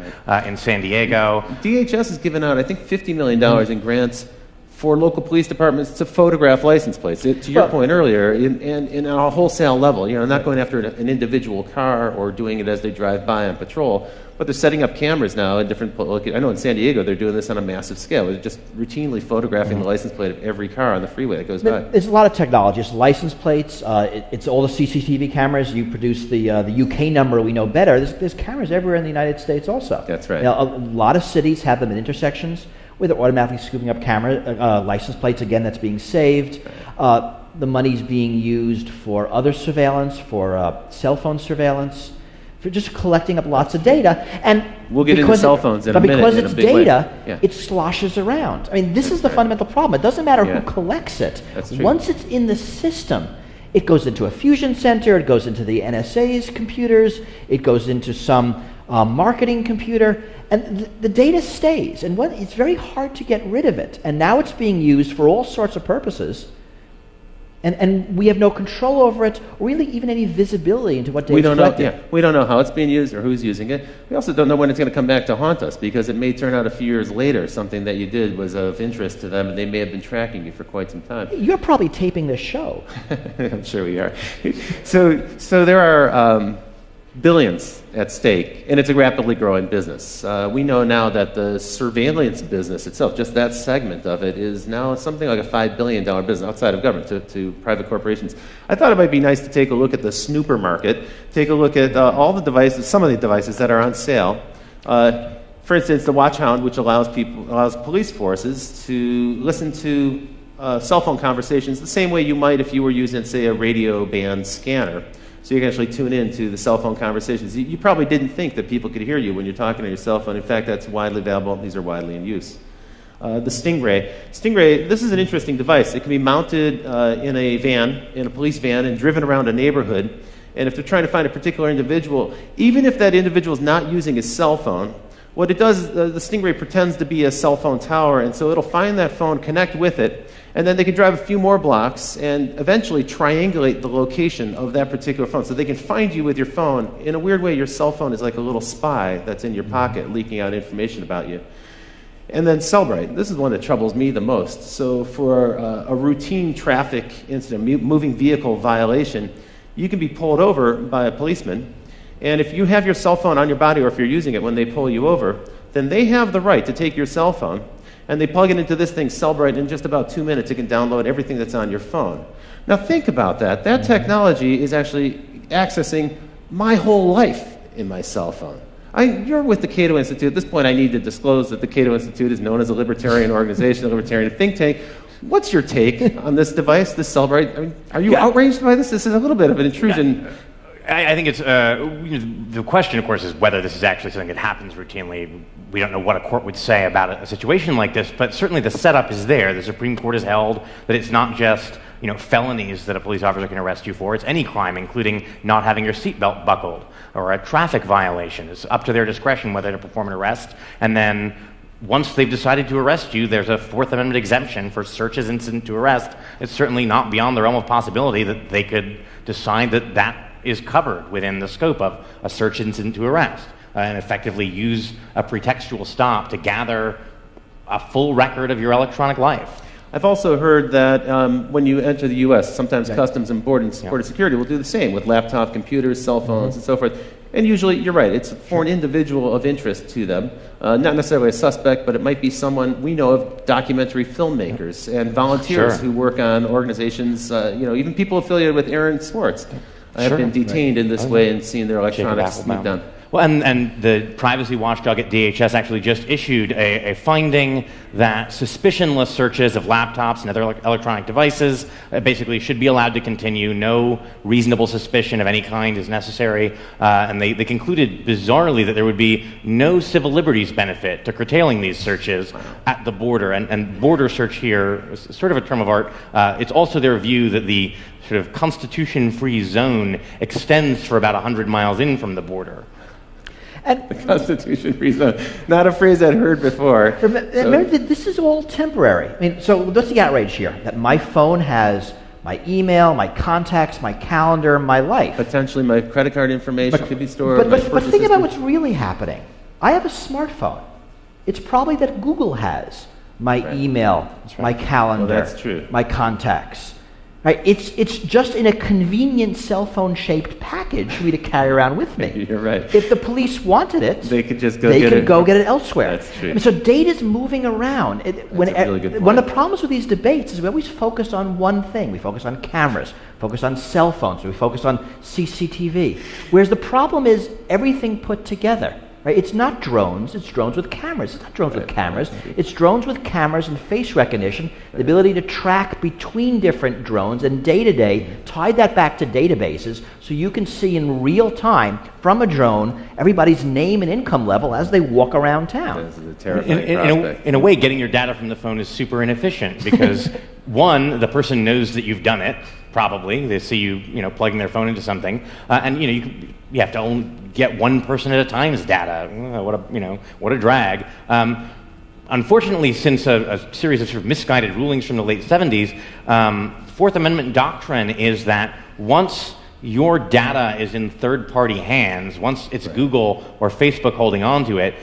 San Diego. DHS has given out, I think, $50 million in grants for local police departments to photograph license plates. To your point earlier, in a wholesale level, not going after an individual car or doing it as they drive by on patrol, but they're setting up cameras now in different. I know in San Diego they're doing this on a massive scale. They're just routinely photographing the license plate of every car on the freeway that goes by. There's a lot of technology. It's license plates. It's all the CCTV cameras. You produce the UK number. We know better. There's cameras everywhere in the United States also. That's right. A lot of cities have them in intersections where they're automatically scooping up camera license plates. Again, that's being saved. The money's being used for other surveillance, for cell phone surveillance, for just collecting up lots of data. And we'll get into cell phones in a minute. But because it's data, it sloshes around. I mean, this is the fundamental problem. It doesn't matter who collects it. Once it's in the system, it goes into a fusion center, it goes into the NSA's computers, it goes into some marketing computer, and the data stays. And it's very hard to get rid of it. And now it's being used for all sorts of purposes. And we have no control over it, or really even any visibility into what data is collected. We don't know how it's being used or who's using it. We also don't know when it's going to come back to haunt us, because it may turn out a few years later something that you did was of interest to them, and they may have been tracking you for quite some time. You're probably taping this show. I'm sure we are. So there are billions at stake, and it's a rapidly growing business. We know now that the surveillance business itself, just that segment of it, is now something like a $5 billion business outside of government to private corporations. I thought it might be nice to take a look at the snooper market, take a look at all the devices, some of the devices that are on sale. For instance, the watch hound, which allows police forces to listen to cell phone conversations the same way you might if you were using, say, a radio band scanner. So you can actually tune in to the cell phone conversations. You probably didn't think that people could hear you when you're talking on your cell phone. In fact, that's widely available. These are widely in use. The Stingray. Stingray, this is an interesting device. It can be mounted in a police van, and driven around a neighborhood. And if they're trying to find a particular individual, even if that individual is not using his cell phone, what it does is the Stingray pretends to be a cell phone tower, and so it'll find that phone, connect with it, and then they can drive a few more blocks and eventually triangulate the location of that particular phone. So they can find you with your phone. In a weird way, your cell phone is like a little spy that's in your pocket, leaking out information about you. And then Cellbrite. This is one that troubles me the most. So for a routine traffic incident, moving vehicle violation, you can be pulled over by a policeman. And if you have your cell phone on your body, or if you're using it when they pull you over, then they have the right to take your cell phone, and they plug it into this thing, Cellbrite, and in just about 2 minutes it can download everything that's on your phone. Now think about that. That technology is actually accessing my whole life in my cell phone. You're with the Cato Institute. At this point, I need to disclose that the Cato Institute is known as a libertarian organization, a libertarian think tank. What's your take on this device, this Cellbrite? I mean, are you outraged by this? This is a little bit of an intrusion. Yeah. I think it's the question, of course, is whether this is actually something that happens routinely. We don't know what a court would say about a situation like this, but certainly the setup is there. The Supreme Court has held that it's not just felonies that a police officer can arrest you for. It's any crime, including not having your seatbelt buckled or a traffic violation. It's up to their discretion whether to perform an arrest. And then once they've decided to arrest you, there's a Fourth Amendment exemption for searches incident to arrest. It's certainly not beyond the realm of possibility that they could decide that that is covered within the scope of a search incident to arrest, and effectively use a pretextual stop to gather a full record of your electronic life. I've also heard that when you enter the U.S., sometimes Customs and Border Security will do the same with laptop computers, cell phones, and so forth. And usually, you're right, it's for an individual of interest to them. Not necessarily a suspect, but it might be someone we know of, documentary filmmakers and volunteers who work on organizations, even people affiliated with Aaron Swartz. I have been detained in this way and seen their electronics snooped down. Well, and the privacy watchdog at DHS actually just issued a finding that suspicionless searches of laptops and other electronic devices basically should be allowed to continue. No reasonable suspicion of any kind is necessary. And they concluded, bizarrely, that there would be no civil liberties benefit to curtailing these searches at the border. And border search here is sort of a term of art. It's also their view that the sort of constitution-free zone extends for about 100 miles in from the border. And the Constitution-free zone. Not a phrase I'd heard before. Remember that this is all temporary. I mean, so what's the outrage here? That my phone has my email, my contacts, my calendar, my life. Potentially my credit card information could be stored. But think about what's really happening. I have a smartphone. It's probably that Google has my email, my calendar, my contacts. Right? It's just in a convenient cell phone shaped package for me to carry around with me. You're right. If the police wanted it, they could just go get it elsewhere. That's true. I mean, so data's moving around. One of the problems with these debates is we always focus on one thing. We focus on cameras, focus on cell phones, we focus on CCTV. Whereas the problem is everything put together. Right? It's not drones, it's drones with cameras. It's not drones with cameras. It's drones with cameras and face recognition, the ability to track between different drones and day-to-day, tie that back to databases so you can see in real time from a drone everybody's name and income level as they walk around town. This is a terrifying prospect. In a way, getting your data from the phone is super inefficient because, one, the person knows that you've done it, probably. They see you plugging their phone into something, and you have to only get one person at a time's data. What a drag. Unfortunately, since a series of sort of misguided rulings from the late 70s, Fourth Amendment doctrine is that once your data is in third-party hands, once it's Google or Facebook holding on to it,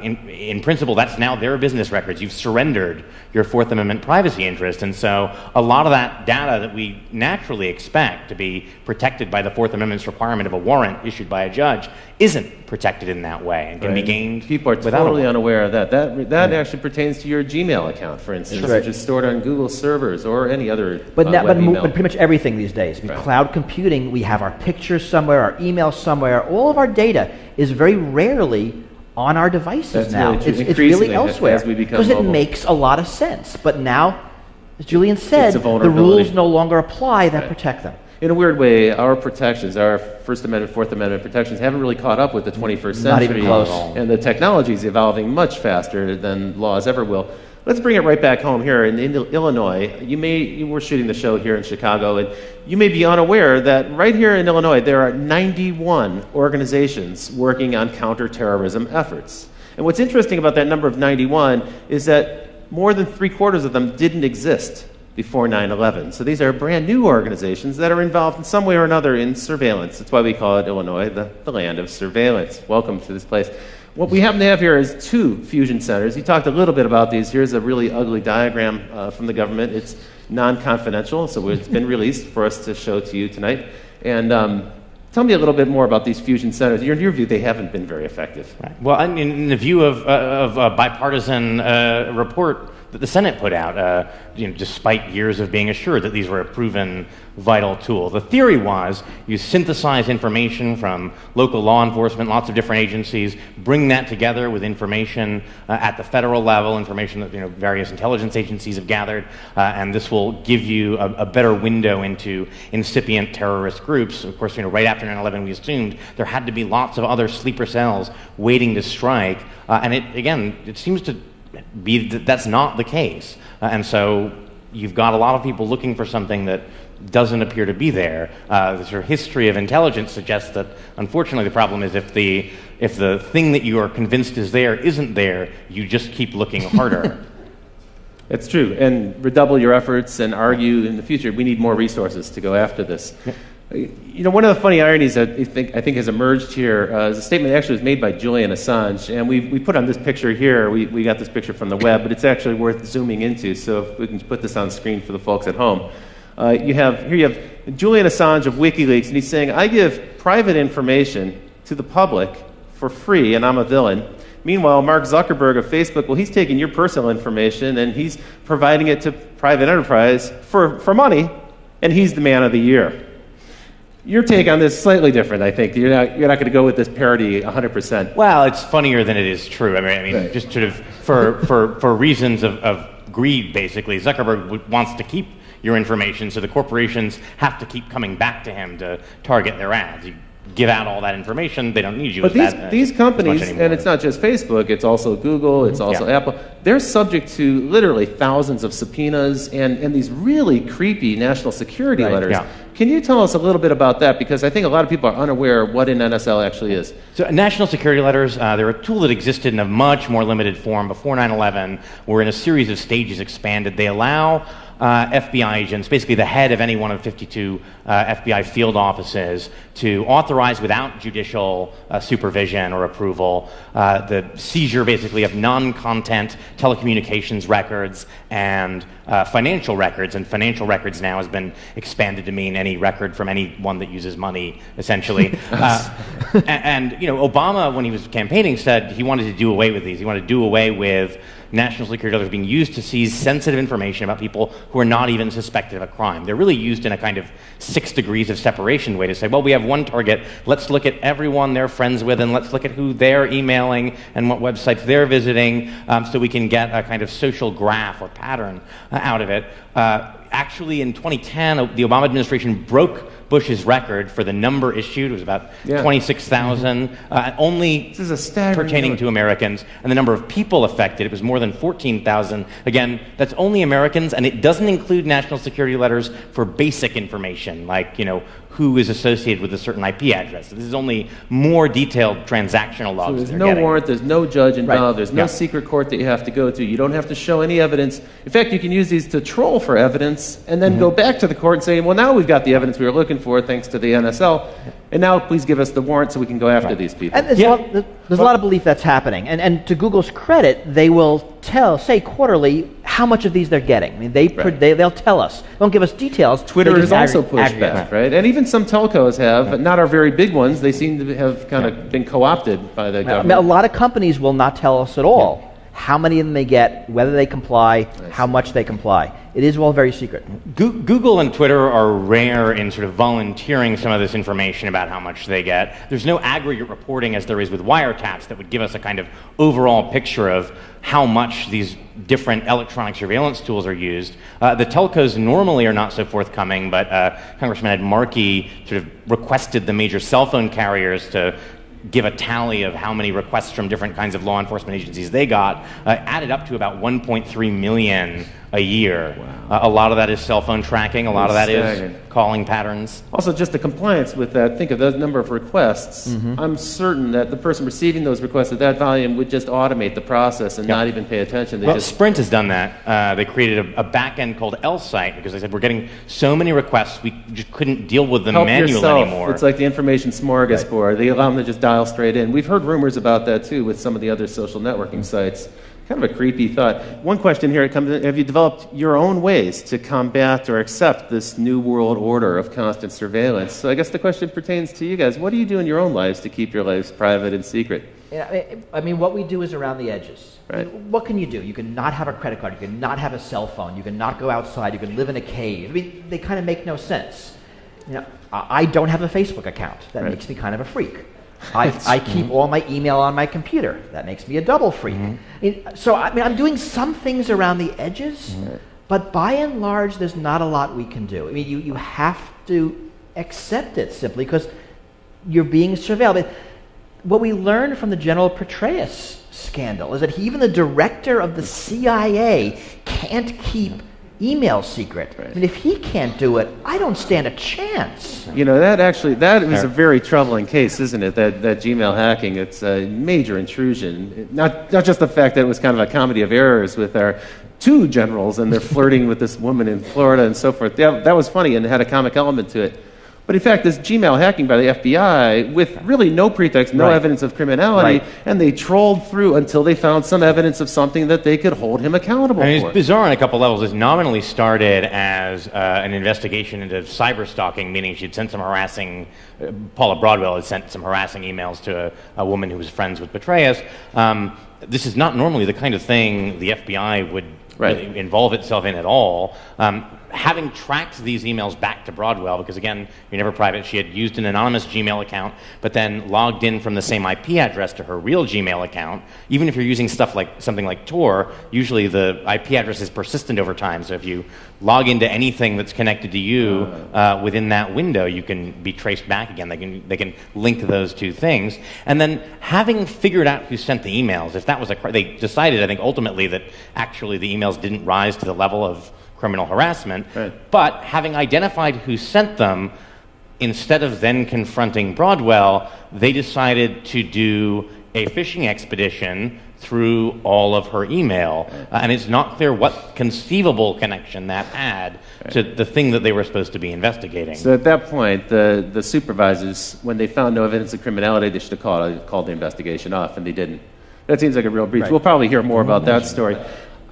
in principle, that's now their business records. You've surrendered your Fourth Amendment privacy interest. And so a lot of that data that we naturally expect to be protected by the Fourth Amendment's requirement of a warrant issued by a judge isn't protected in that way and can be gained. People are totally unaware of that. That actually pertains to your Gmail account, for instance, which is stored on Google servers or any other but pretty much everything these days. Cloud computing, we have our pictures somewhere, our emails somewhere. All of our data is very rarely on our devices That's now. really true. It's really Increasingly, elsewhere as we become because it mobile. makes a lot of sense. But now, as Julian said, It's a the vulnerability. rules no longer apply that Right. protect them. In a weird way, our protections, our First Amendment, Fourth Amendment protections haven't really caught up with the 21st Not century. even close. And the technology is evolving much faster than laws ever will. Let's bring it right back home here in Illinois. You were shooting the show here in Chicago, and you may be unaware that right here in Illinois, there are 91 organizations working on counterterrorism efforts. And what's interesting about that number of 91 is that more than 3/4 of them didn't exist before 9/11. So these are brand new organizations that are involved in some way or another in surveillance. That's why we call it Illinois, the land of surveillance. Welcome to this place. What we happen to have here is 2 fusion centers. You talked a little bit about these. Here's a really ugly diagram from the government. It's non-confidential, so it's been released for us to show to you tonight. And tell me a little bit more about these fusion centers. In your view, they haven't been very effective. Right. Well, in the view of a bipartisan report that the Senate put out, despite years of being assured that these were a proven vital tool. The theory was you synthesize information from local law enforcement, lots of different agencies, bring that together with information at the federal level, information that various intelligence agencies have gathered, and this will give you a better window into incipient terrorist groups. Of course, right after 9/11, we assumed there had to be lots of other sleeper cells waiting to strike, and it seems to be that that's not the case, and so you've got a lot of people looking for something that doesn't appear to be there. The sort of history of intelligence suggests that, unfortunately, the problem is if the thing that you are convinced is there isn't there, you just keep looking harder. That's true, and redouble your efforts and argue in the future. We need more resources to go after this. One of the funny ironies that I think has emerged here is a statement that actually was made by Julian Assange, and we put on this picture here. We got this picture from the web, but it's actually worth zooming into. So if we can put this on screen for the folks at home. You have Julian Assange of WikiLeaks, and he's saying, "I give private information to the public for free, and I'm a villain." Meanwhile, Mark Zuckerberg of Facebook, well, he's taking your personal information and he's providing it to private enterprise for money, and he's the man of the year. Your take on this is slightly different, I think. You're not going to go with this parody 100%. Well, it's funnier than it is true. I mean, right. Just sort of for reasons of greed, basically. Zuckerberg wants to keep your information, so the corporations have to keep coming back to him to target their ads. You give out all that information, they don't need you. But these companies, and it's not just Facebook, it's also Google, it's also Apple, they're subject to literally thousands of subpoenas and these really creepy national security letters. Yeah. Can you tell us a little bit about that? Because I think a lot of people are unaware what an NSL actually is. So national security letters, they're a tool that existed in a much more limited form before 9/11, were in a series of stages expanded. They allow FBI agents, basically the head of any one of 52 FBI field offices, to authorize without judicial supervision or approval the seizure basically of non-content telecommunications records and financial records. And financial records now has been expanded to mean any record from anyone that uses money, essentially. And Obama, when he was campaigning, said he wanted to do away with these. He wanted to do away with national security letters being used to seize sensitive information about people who are not even suspected of a crime. They're really used in a kind of 6 degrees of separation way to say, well, we have one target, let's look at everyone they're friends with and let's look at who they're emailing and what websites they're visiting, so we can get a kind of social graph or pattern out of it. Actually, in 2010, the Obama administration broke Bush's record for the number issued. It was about 26,000, only pertaining to Americans. And the number of people affected, it was more than 14,000. Again, that's only Americans, and it doesn't include national security letters for basic information, like, who is associated with a certain IP address. This is only more detailed transactional logs. So there's no warrant, there's no judge involved, there's no secret court that you have to go to. You don't have to show any evidence. In fact, you can use these to troll for evidence and then go back to the court and say, well, now we've got the evidence we were looking for thanks to the NSL, and now please give us the warrant so we can go after these people. And there's a lot of belief that's happening. And to Google's credit, they will say quarterly how much of these they're getting. I mean, they'll tell us. They don't give us details. Twitter has also pushed back, right? And even some telcos have, but not our very big ones. They seem to have kind of been co-opted by the government. I mean, a lot of companies will not tell us at all. how many of them they get, whether they comply, how much they comply. It is all very secret. Google and Twitter are rare in sort of volunteering some of this information about how much they get. There's no aggregate reporting as there is with wiretaps that would give us a kind of overall picture of how much these different electronic surveillance tools are used. The telcos normally are not so forthcoming, but Congressman Ed Markey sort of requested the major cell phone carriers to give a tally of how many requests from different kinds of law enforcement agencies they got, added up to about 1.3 million a year. Wow. A lot of that is cell phone tracking. A lot of that is calling patterns. Also, just the compliance with that. Think of the number of requests. Mm-hmm. I'm certain that the person receiving those requests at that volume would just automate the process and not even pay attention. Well, Sprint has done that. They created a back end called L-Site because they said, we're getting so many requests, we just couldn't deal with them manually anymore. It's like the information smorgasbord. Right. They allow them to just dial straight in. We've heard rumors about that, too, with some of the other social networking sites. Kind of a creepy thought. One question here, have you developed your own ways to combat or accept this new world order of constant surveillance? So I guess the question pertains to you guys. What do you do in your own lives to keep your lives private and secret? Yeah, I mean, what we do is around the edges. Right. I mean, what can you do? You can not have a credit card. You can not have a cell phone. You can not go outside. You can live in a cave. I mean, they kind of make no sense. You know, I don't have a Facebook account. That makes me kind of a freak. I keep all my email on my computer. That makes me a double freak. Mm-hmm. So, I mean, I'm doing some things around the edges, but by and large, there's not a lot we can do. I mean, you have to accept it simply because you're being surveilled. I mean, what we learned from the General Petraeus scandal is that even the director of the CIA can't keep email secret. Right. I mean, if he can't do it, I don't stand a chance. You know, that is a very troubling case, isn't it? That Gmail hacking, it's a major intrusion. Not just the fact that it was kind of a comedy of errors with our two generals and they're flirting with this woman in Florida and so forth. That was funny and had a comic element to it. But in fact, this Gmail hacking by the FBI, with really no pretext, no evidence of criminality, and they trolled through until they found some evidence of something that they could hold him accountable for. It's bizarre on a couple levels. It nominally started as an investigation into cyber stalking, meaning she'd sent some harassing, Paula Broadwell had sent some harassing emails to a woman who was friends with Petraeus. This is not normally the kind of thing the FBI would really involve itself in at all. Having tracked these emails back to Broadwell, because again, you're never private, she had used an anonymous Gmail account, but then logged in from the same IP address to her real Gmail account. Even if you're using stuff like something like Tor, usually the IP address is persistent over time. So if you log into anything that's connected to you within that window, you can be traced back again. They can link those two things. And then having figured out who sent the emails, if that was they decided, I think, ultimately that actually the emails didn't rise to the level of criminal harassment, but having identified who sent them, instead of then confronting Broadwell, they decided to do a fishing expedition through all of her email. And it's not clear what conceivable connection that had to the thing that they were supposed to be investigating. So at that point, the supervisors, when they found no evidence of criminality, they should have called the investigation off, and they didn't. That seems like a real breach. We'll probably hear more about that story.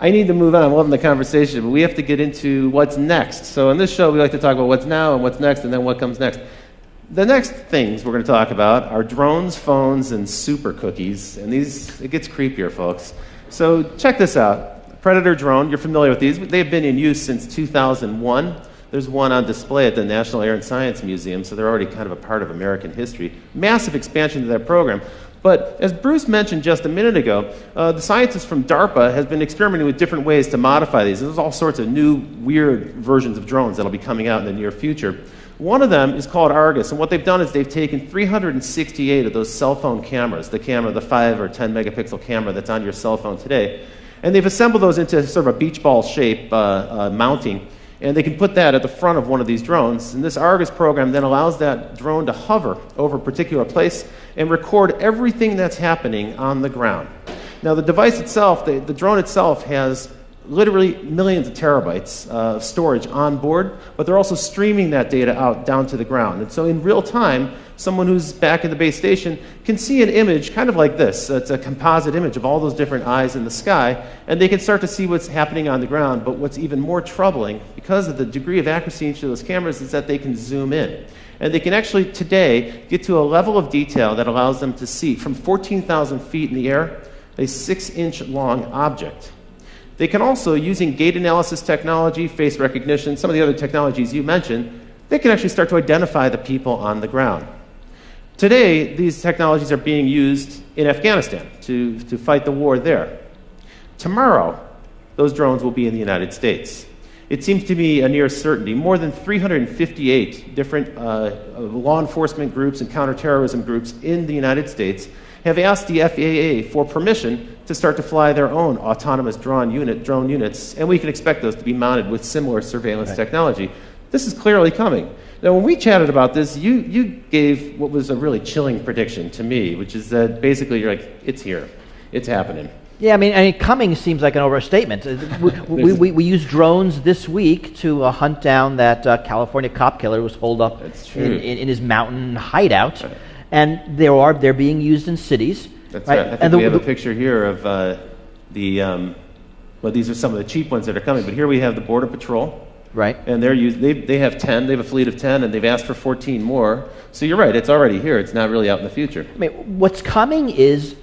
I need to move on. I'm loving the conversation, but we have to get into what's next. So in this show, we like to talk about what's now and what's next, and then what comes next. The next things we're going to talk about are drones, phones, and super cookies. And it gets creepier, folks. So check this out. Predator drone, you're familiar with these. They've been in use since 2001. There's one on display at the National Air and Science Museum, so they're already kind of a part of American history. Massive expansion to that program. But as Bruce mentioned just a minute ago, the scientists from DARPA has been experimenting with different ways to modify these. There's all sorts of new, weird versions of drones that'll be coming out in the near future. One of them is called Argus, and what they've done is they've taken 368 of those cell phone cameras, the 5 or 10 megapixel camera that's on your cell phone today, and they've assembled those into sort of a beach ball shape mounting, and they can put that at the front of one of these drones. And this Argus program then allows that drone to hover over a particular place and record everything that's happening on the ground. Now, the device itself, the drone itself, has literally millions of terabytes of storage on board, but they're also streaming that data out down to the ground. And so in real time, someone who's back at the base station can see an image kind of like this. It's a composite image of all those different eyes in the sky, and they can start to see what's happening on the ground. But what's even more troubling, because of the degree of accuracy in each of those cameras, is that they can zoom in. And they can actually, today, get to a level of detail that allows them to see from 14,000 feet in the air a 6-inch long object. They can also, using gait analysis technology, face recognition, some of the other technologies you mentioned, they can actually start to identify the people on the ground. Today, these technologies are being used in Afghanistan to fight the war there. Tomorrow, those drones will be in the United States. It seems to be a near certainty. More than 358 different law enforcement groups and counterterrorism groups in the United States have asked the FAA for permission to start to fly their own autonomous drone units, and we can expect those to be mounted with similar surveillance technology. This is clearly coming. Now, when we chatted about this, you gave what was a really chilling prediction to me, which is that basically you're like, it's here. It's happening. Yeah, I mean coming seems like an overstatement. We used drones this week to hunt down that California cop killer who was holed up in his mountain hideout. Right. And they're being used in cities. That's right. I think we have a picture here of well, these are some of the cheap ones that are coming, but here we have the Border Patrol. Right. And they have 10, they have a fleet of 10, and they've asked for 14 more. So you're right, it's already here, it's not really out in the future. I mean, what's coming is,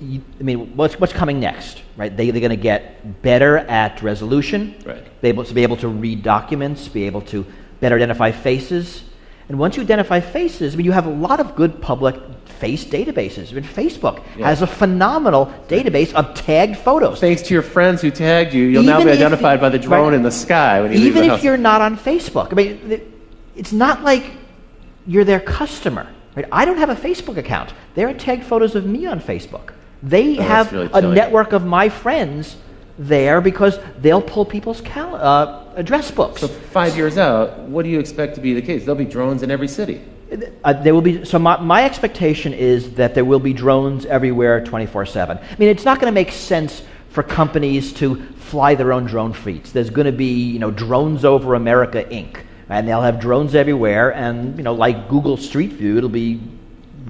what's coming next, right? They're going to get better at resolution, right. Be able to read documents, be able to better identify faces. And once you identify faces, you have a lot of good public face databases. Facebook has a phenomenal database of tagged photos. Thanks to your friends who tagged you, you'll now be identified by the drone in the sky when you leave the house. Even if you're not on Facebook. I mean, it's not like you're their customer. Right? I don't have a Facebook account. There are tagged photos of me on Facebook. They have really a network of my friends there because they'll pull people's address books. So 5 years out, what do you expect to be the case? There'll be drones in every city. There will be. So my expectation is that there will be drones everywhere 24/7. I mean, it's not going to make sense for companies to fly their own drone fleets. There's going to be, Drones Over America Inc. And they'll have drones everywhere, and like Google Street View, it'll be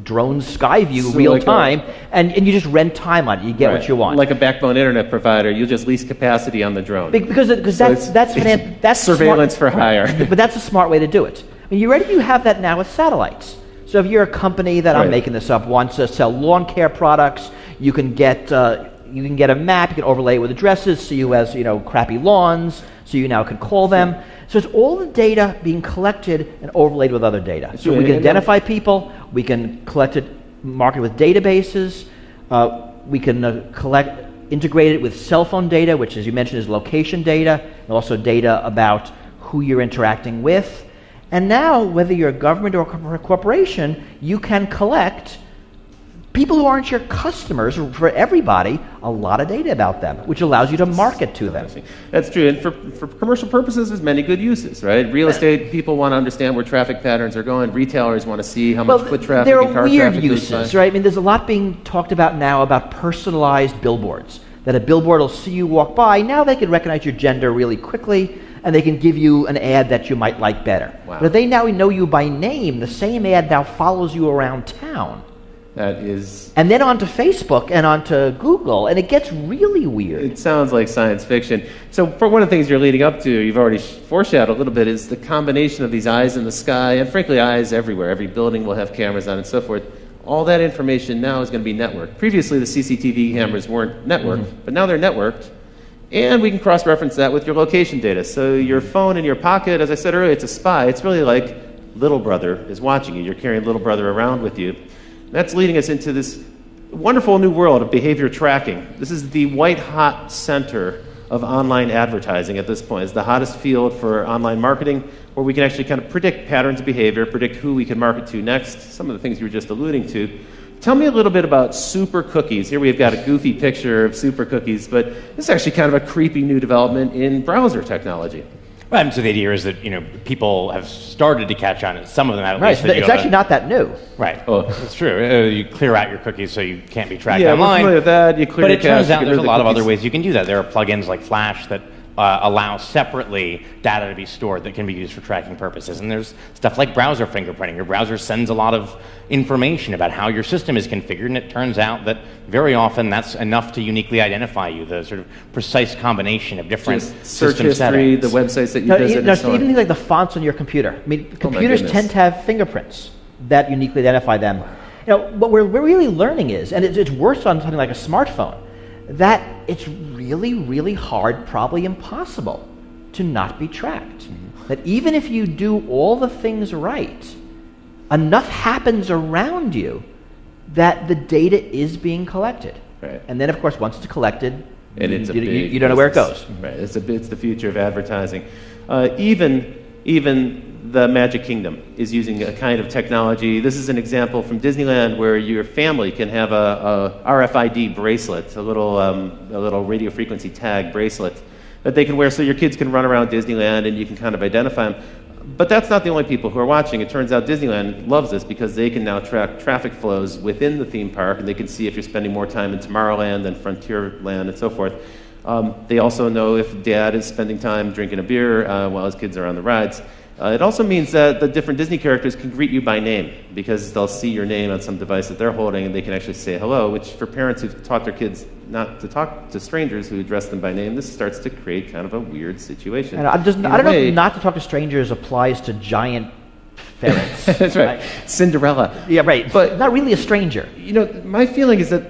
drones sky view real time, and you just rent time on it. You get what you want. Like a backbone internet provider, you'll just lease capacity on the drone. Because that's surveillance for hire. But that's a smart way to do it. I mean, you have that now with satellites. So if you're a company that, I'm making this up, wants to sell lawn care products, you can get a map, you can overlay it with addresses, so you has crappy lawns, so you now can call them. So it's all the data being collected and overlaid with other data. So we can identify people, we can collect it, market it with databases, we can integrate it with cell phone data, which, as you mentioned, is location data, and also data about who you're interacting with. And now, whether you're a government or a corporation, you can collect people who aren't your customers, for everybody, a lot of data about them, which allows you to market to them. That's true. And for commercial purposes, there's many good uses, right? Real estate people want to understand where traffic patterns are going. Retailers want to see how much foot traffic and car traffic. There are weird uses, right? I mean, there's a lot being talked about now about personalized billboards, that a billboard will see you walk by. Now they can recognize your gender really quickly, and they can give you an ad that you might like better. Wow. But if they now know you by name, the same ad now follows you around town. That is... And then onto Facebook and onto Google, and it gets really weird. It sounds like science fiction. So for one of the things you're leading up to, you've already foreshadowed a little bit, is the combination of these eyes in the sky, and frankly, eyes everywhere. Every building will have cameras on and so forth. All that information now is going to be networked. Previously, the CCTV cameras weren't networked, but now they're networked. And we can cross-reference that with your location data. So your phone in your pocket, as I said earlier, it's a spy. It's really like little brother is watching you. You're carrying little brother around with you. That's leading us into this wonderful new world of behavior tracking. This is the white-hot center of online advertising at this point. It's the hottest field for online marketing, where we can actually kind of predict patterns of behavior, predict who we can market to next, some of the things you were just alluding to. Tell me a little bit about super cookies. Here we've got a goofy picture of super cookies, but this is actually kind of a creepy new development in browser technology. Right, so the idea is that people have started to catch on it. Some of them have. Right, so it's actually not that new. Right, that's true. You clear out your cookies so you can't be tracked online. Yeah, we're familiar with that. You clear but it turns out there's a lot of other ways you can do that. There are plugins like Flash that allow separately data to be stored that can be used for tracking purposes. And there's stuff like browser fingerprinting. Your browser sends a lot of information about how your system is configured, and it turns out that very often that's enough to uniquely identify you, the sort of precise combination of different search history, settings. the websites that you visit, and so on. Even things like the fonts on your computer. I mean, computers tend to have fingerprints that uniquely identify them. What we're really learning is, and it's worse on something like a smartphone, that it's really, really hard, probably impossible, to not be tracked. That even if you do all the things right, enough happens around you that the data is being collected. Right. And then, of course, once it's collected, and it's you don't know where it goes. Right. It's the future of advertising. Even the Magic Kingdom is using a kind of technology. This is an example from Disneyland where your family can have a RFID bracelet, a little radio frequency tag bracelet that they can wear, so your kids can run around Disneyland and you can kind of identify them. But that's not the only people who are watching. It turns out Disneyland loves this because they can now track traffic flows within the theme park, and they can see if you're spending more time in Tomorrowland than Frontierland and so forth. They also know if dad is spending time drinking a beer while his kids are on the rides. It also means that the different Disney characters can greet you by name because they'll see your name on some device that they're holding, and they can actually say hello, which for parents who've taught their kids not to talk to strangers who address them by name, this starts to create kind of a weird situation. And I don't know if not to talk to strangers applies to giant ferrets. That's right. Cinderella. Yeah, right. But not really a stranger. You know, my feeling is that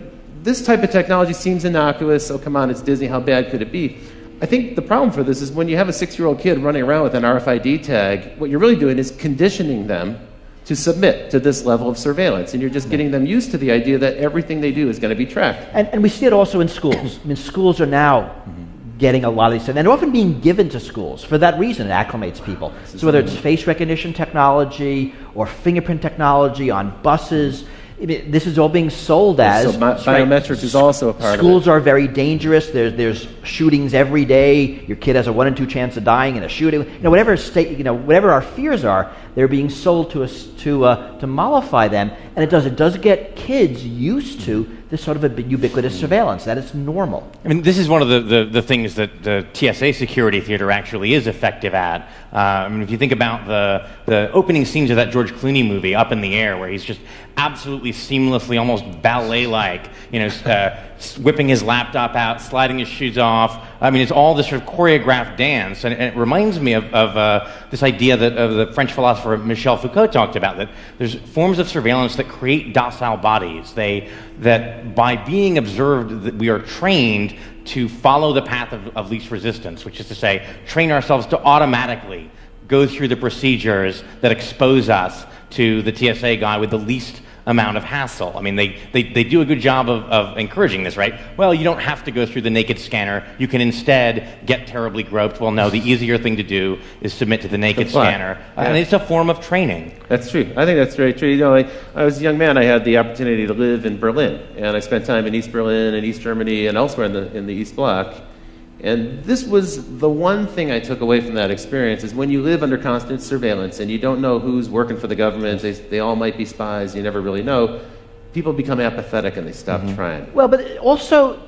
this type of technology seems innocuous. Oh, come on, it's Disney. How bad could it be? I think the problem for this is when you have a 6-year-old kid running around with an RFID tag, what you're really doing is conditioning them to submit to this level of surveillance. And you're just getting them used to the idea that everything they do is going to be tracked. And we see it also in schools. I mean, schools are now getting a lot of these things, and they're often being given to schools. For that reason, it acclimates people. So whether it's face recognition technology or fingerprint technology on buses, this is all being sold as... So biometrics is also a part of it. Schools are very dangerous. There's shootings every day. Your kid has a 1 in 2 chance of dying in a shooting. Whatever our fears are, they're being sold to us to mollify them. And it does get kids used to this sort of a ubiquitous surveillance, that it's normal. I mean, this is one of the things that the TSA security theater actually is effective at. I mean, if you think about the opening scenes of that George Clooney movie, Up in the Air, where he's just absolutely seamlessly, almost ballet-like, whipping his laptop out, sliding his shoes off. I mean, it's all this sort of choreographed dance, and it reminds me of this idea that of the French philosopher Michel Foucault talked about, that there's forms of surveillance that create docile bodies. That by being observed, that we are trained to follow the path of least resistance, which is to say, train ourselves to automatically go through the procedures that expose us to the TSA guy with the least amount of hassle. I mean, they do a good job of encouraging this, right? Well, you don't have to go through the naked scanner. You can instead get terribly groped. Well, no, the easier thing to do is submit to the naked scanner. And it's a form of training. That's true. I think that's very true. You know, I was a young man. I had the opportunity to live in Berlin, and I spent time in East Berlin and East Germany and elsewhere in the East Bloc. And this was the one thing I took away from that experience, is when you live under constant surveillance and you don't know who's working for the government, they all might be spies, you never really know, people become apathetic and they stop trying. Well, but also,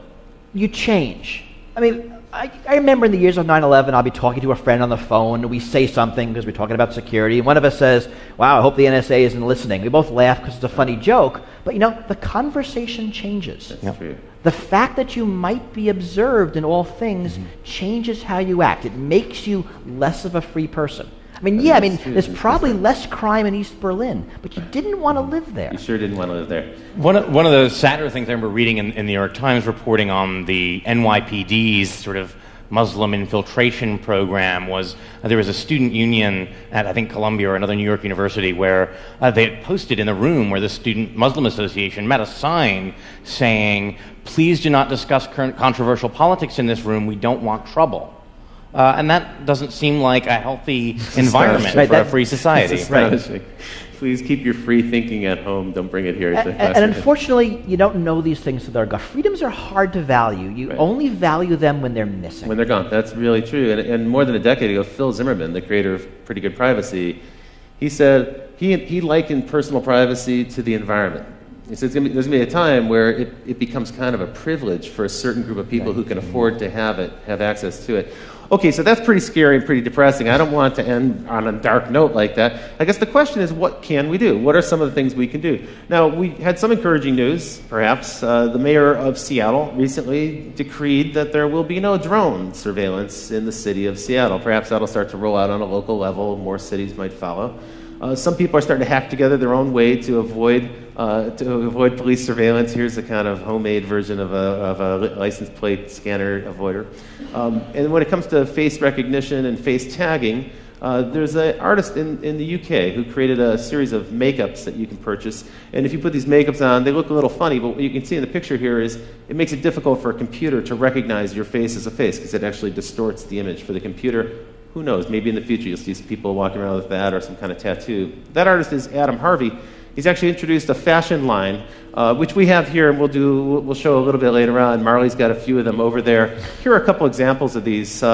you change. I mean, I remember in the years of 9/11, I'll be talking to a friend on the phone, and we say something because we're talking about security, and one of us says, wow, I hope the NSA isn't listening. We both laugh because it's a funny joke, but the conversation changes. That's true. The fact that you might be observed in all things changes how you act. It makes you less of a free person. I mean, there's probably less crime in East Berlin, but you didn't want to live there. You sure didn't want to live there. One of the sadder things I remember reading in the New York Times reporting on the NYPD's sort of Muslim infiltration program was there was a student union at, I think, Columbia or another New York university where they had posted in the room where the Student Muslim Association met a sign saying, please do not discuss current controversial politics in this room, we don't want trouble. And that doesn't seem like a healthy environment for a free society. Right. Please keep your free thinking at home. Don't bring it here. And unfortunately, you don't know these things till they're gone. Freedoms are hard to value. You only value them when they're missing. When they're gone. That's really true. And more than a decade ago, Phil Zimmerman, the creator of Pretty Good Privacy, he said he likened personal privacy to the environment. He said there's going to be a time where it becomes kind of a privilege for a certain group of people who can afford to have access to it. Okay, so that's pretty scary and pretty depressing. I don't want to end on a dark note like that. I guess the question is, what can we do? What are some of the things we can do? Now, we had some encouraging news, perhaps. The mayor of Seattle recently decreed that there will be no drone surveillance in the city of Seattle. Perhaps that'll start to roll out on a local level. More cities might follow. Some people are starting to hack together their own way to avoid police surveillance. Here's a kind of homemade version of a license plate scanner avoider. And when it comes to face recognition and face tagging, there's an artist in the UK who created a series of makeups that you can purchase. And if you put these makeups on, they look a little funny, but what you can see in the picture here is it makes it difficult for a computer to recognize your face as a face because it actually distorts the image for the computer. Who knows, maybe in the future you'll see some people walking around with that or some kind of tattoo. That artist is Adam Harvey. He's actually introduced a fashion line, which we have here, and we'll show a little bit later on. Marley's got a few of them over there. Here are a couple examples of these.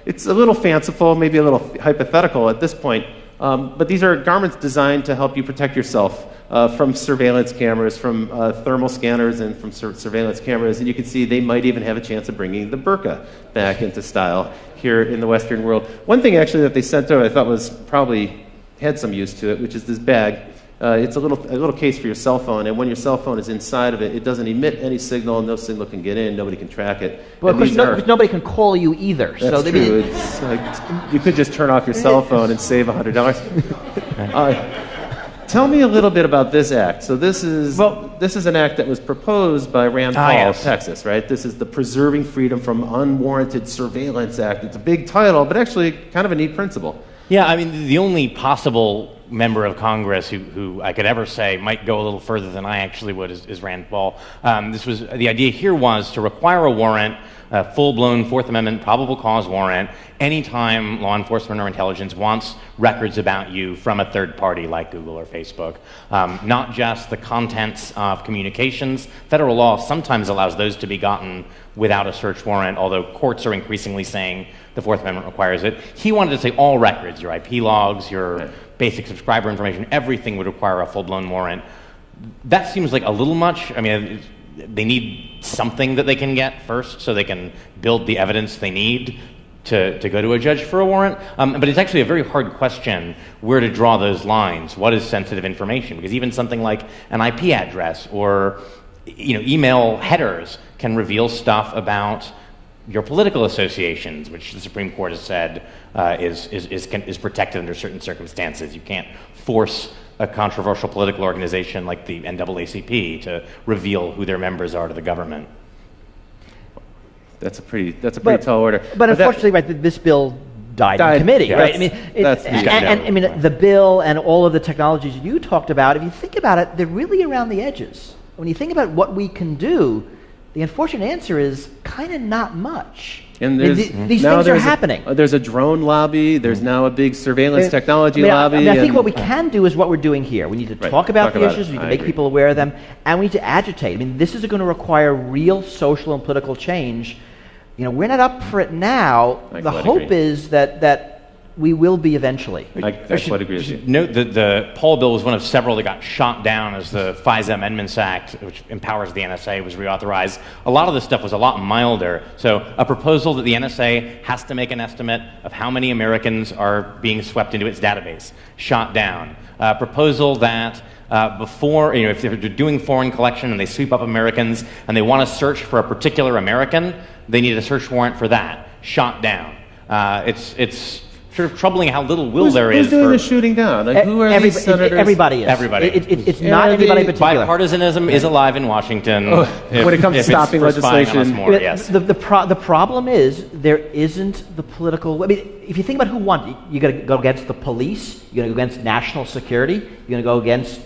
It's a little fanciful, maybe a little hypothetical at this point, but these are garments designed to help you protect yourself from surveillance cameras, from thermal scanners, and from surveillance cameras. And you can see they might even have a chance of bringing the burqa back into style here in the Western world. One thing actually that they sent out I thought was probably had some use to it, which is this bag. It's a little case for your cell phone, and when your cell phone is inside of it, it doesn't emit any signal, no signgle can get in, nobody can track it. Well, because nobody can call you either. That's so true. You could just turn off your cell phone and save $100. Tell me a little bit about this act. So this is an act that was proposed by Rand Paul of Texas, right? This is the Preserving Freedom from Unwarranted Surveillance Act. It's a big title, but actually kind of a neat principle. Yeah, I mean, the only possible member of Congress who I could ever say might go a little further than I actually would is Rand Paul. The idea here was to require a warrant, a full-blown Fourth Amendment probable cause warrant, anytime law enforcement or intelligence wants records about you from a third party like Google or Facebook. Not just the contents of communications. Federal law sometimes allows those to be gotten without a search warrant, although courts are increasingly saying the Fourth Amendment requires it. He wanted to say all records, your IP logs, your basic subscriber information, everything would require a full-blown warrant. That seems like a little much. I mean, they need something that they can get first so they can build the evidence they need to go to a judge for a warrant. But it's actually a very hard question where to draw those lines. What is sensitive information? Because even something like an IP address or email headers can reveal stuff about your political associations, which the Supreme Court has said is protected under certain circumstances. You can't force a controversial political organization like the NAACP to reveal who their members are to the government. That's a pretty tall order. But unfortunately, this bill died in committee, right? I mean, the bill and all of the technologies you talked about, if you think about it, they're really around the edges. When you think about what we can do, the unfortunate answer is kind of not much. And these things are happening. There's a drone lobby. There's now a big surveillance technology lobby. I think what we can do is what we're doing here. We need to talk about the issues. We need to make people aware of them, and we need to agitate. I mean, this is going to require real social and political change. We're not up for it now. The hope is that we will be eventually. I quite agree with you. Note that the Paul bill was one of several that got shot down as the FISA Amendments Act, which empowers the NSA, was reauthorized. A lot of this stuff was a lot milder. So a proposal that the NSA has to make an estimate of how many Americans are being swept into its database, shot down. A proposal that before, if they're doing foreign collection and they sweep up Americans and they want to search for a particular American, they need a search warrant for that, shot down. It's sort of troubling how little will there is. Who's doing the shooting down? Like, who are these senators? Everybody is. Everybody. It's not anybody in particular. Bipartisanism is alive in Washington. When it comes to stopping legislation. The problem is there isn't the political. I mean, if you think about who won, you're going to go against the police. You're going to go against national security. You're going to go against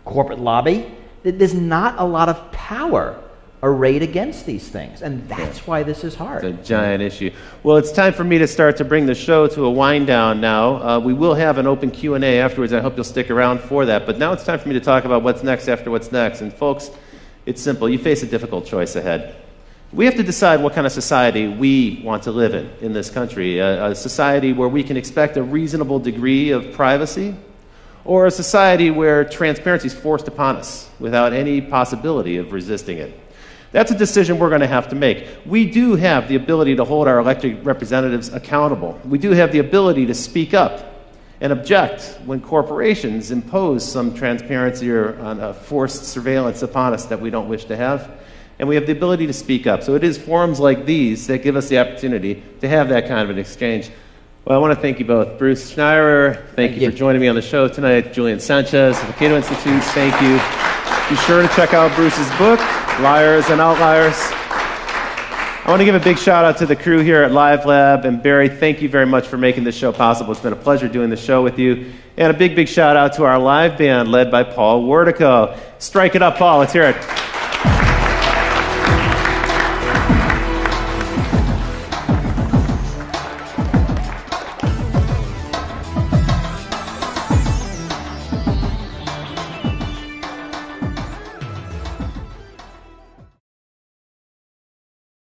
corporate lobby. There's not a lot of power arrayed against these things, and that's why this is hard. It's a giant issue. Well, it's time for me to start to bring the show to a wind down now. We will have an open Q&A afterwards. I hope you'll stick around for that. But now it's time for me to talk about what's next after what's next. And folks, it's simple. You face a difficult choice ahead. We have to decide what kind of society we want to live in this country. A society where we can expect a reasonable degree of privacy, or a society where transparency is forced upon us without any possibility of resisting it. That's a decision we're going to have to make. We do have the ability to hold our elected representatives accountable. We do have the ability to speak up and object when corporations impose some transparency or on forced surveillance upon us that we don't wish to have. And we have the ability to speak up. So it is forums like these that give us the opportunity to have that kind of an exchange. Well, I want to thank you both. Bruce Schneier, thank you for joining me on the show tonight. Julian Sanchez of the Cato Institute, thank you. Be sure to check out Bruce's book, Liars and Outliers. I want to give a big shout out to the crew here at Live Lab. And Barry, thank you very much for making this show possible. It's been a pleasure doing the show with you. And a big shout out to our live band led by Paul Wardico. Strike it up, Paul. Let's hear it.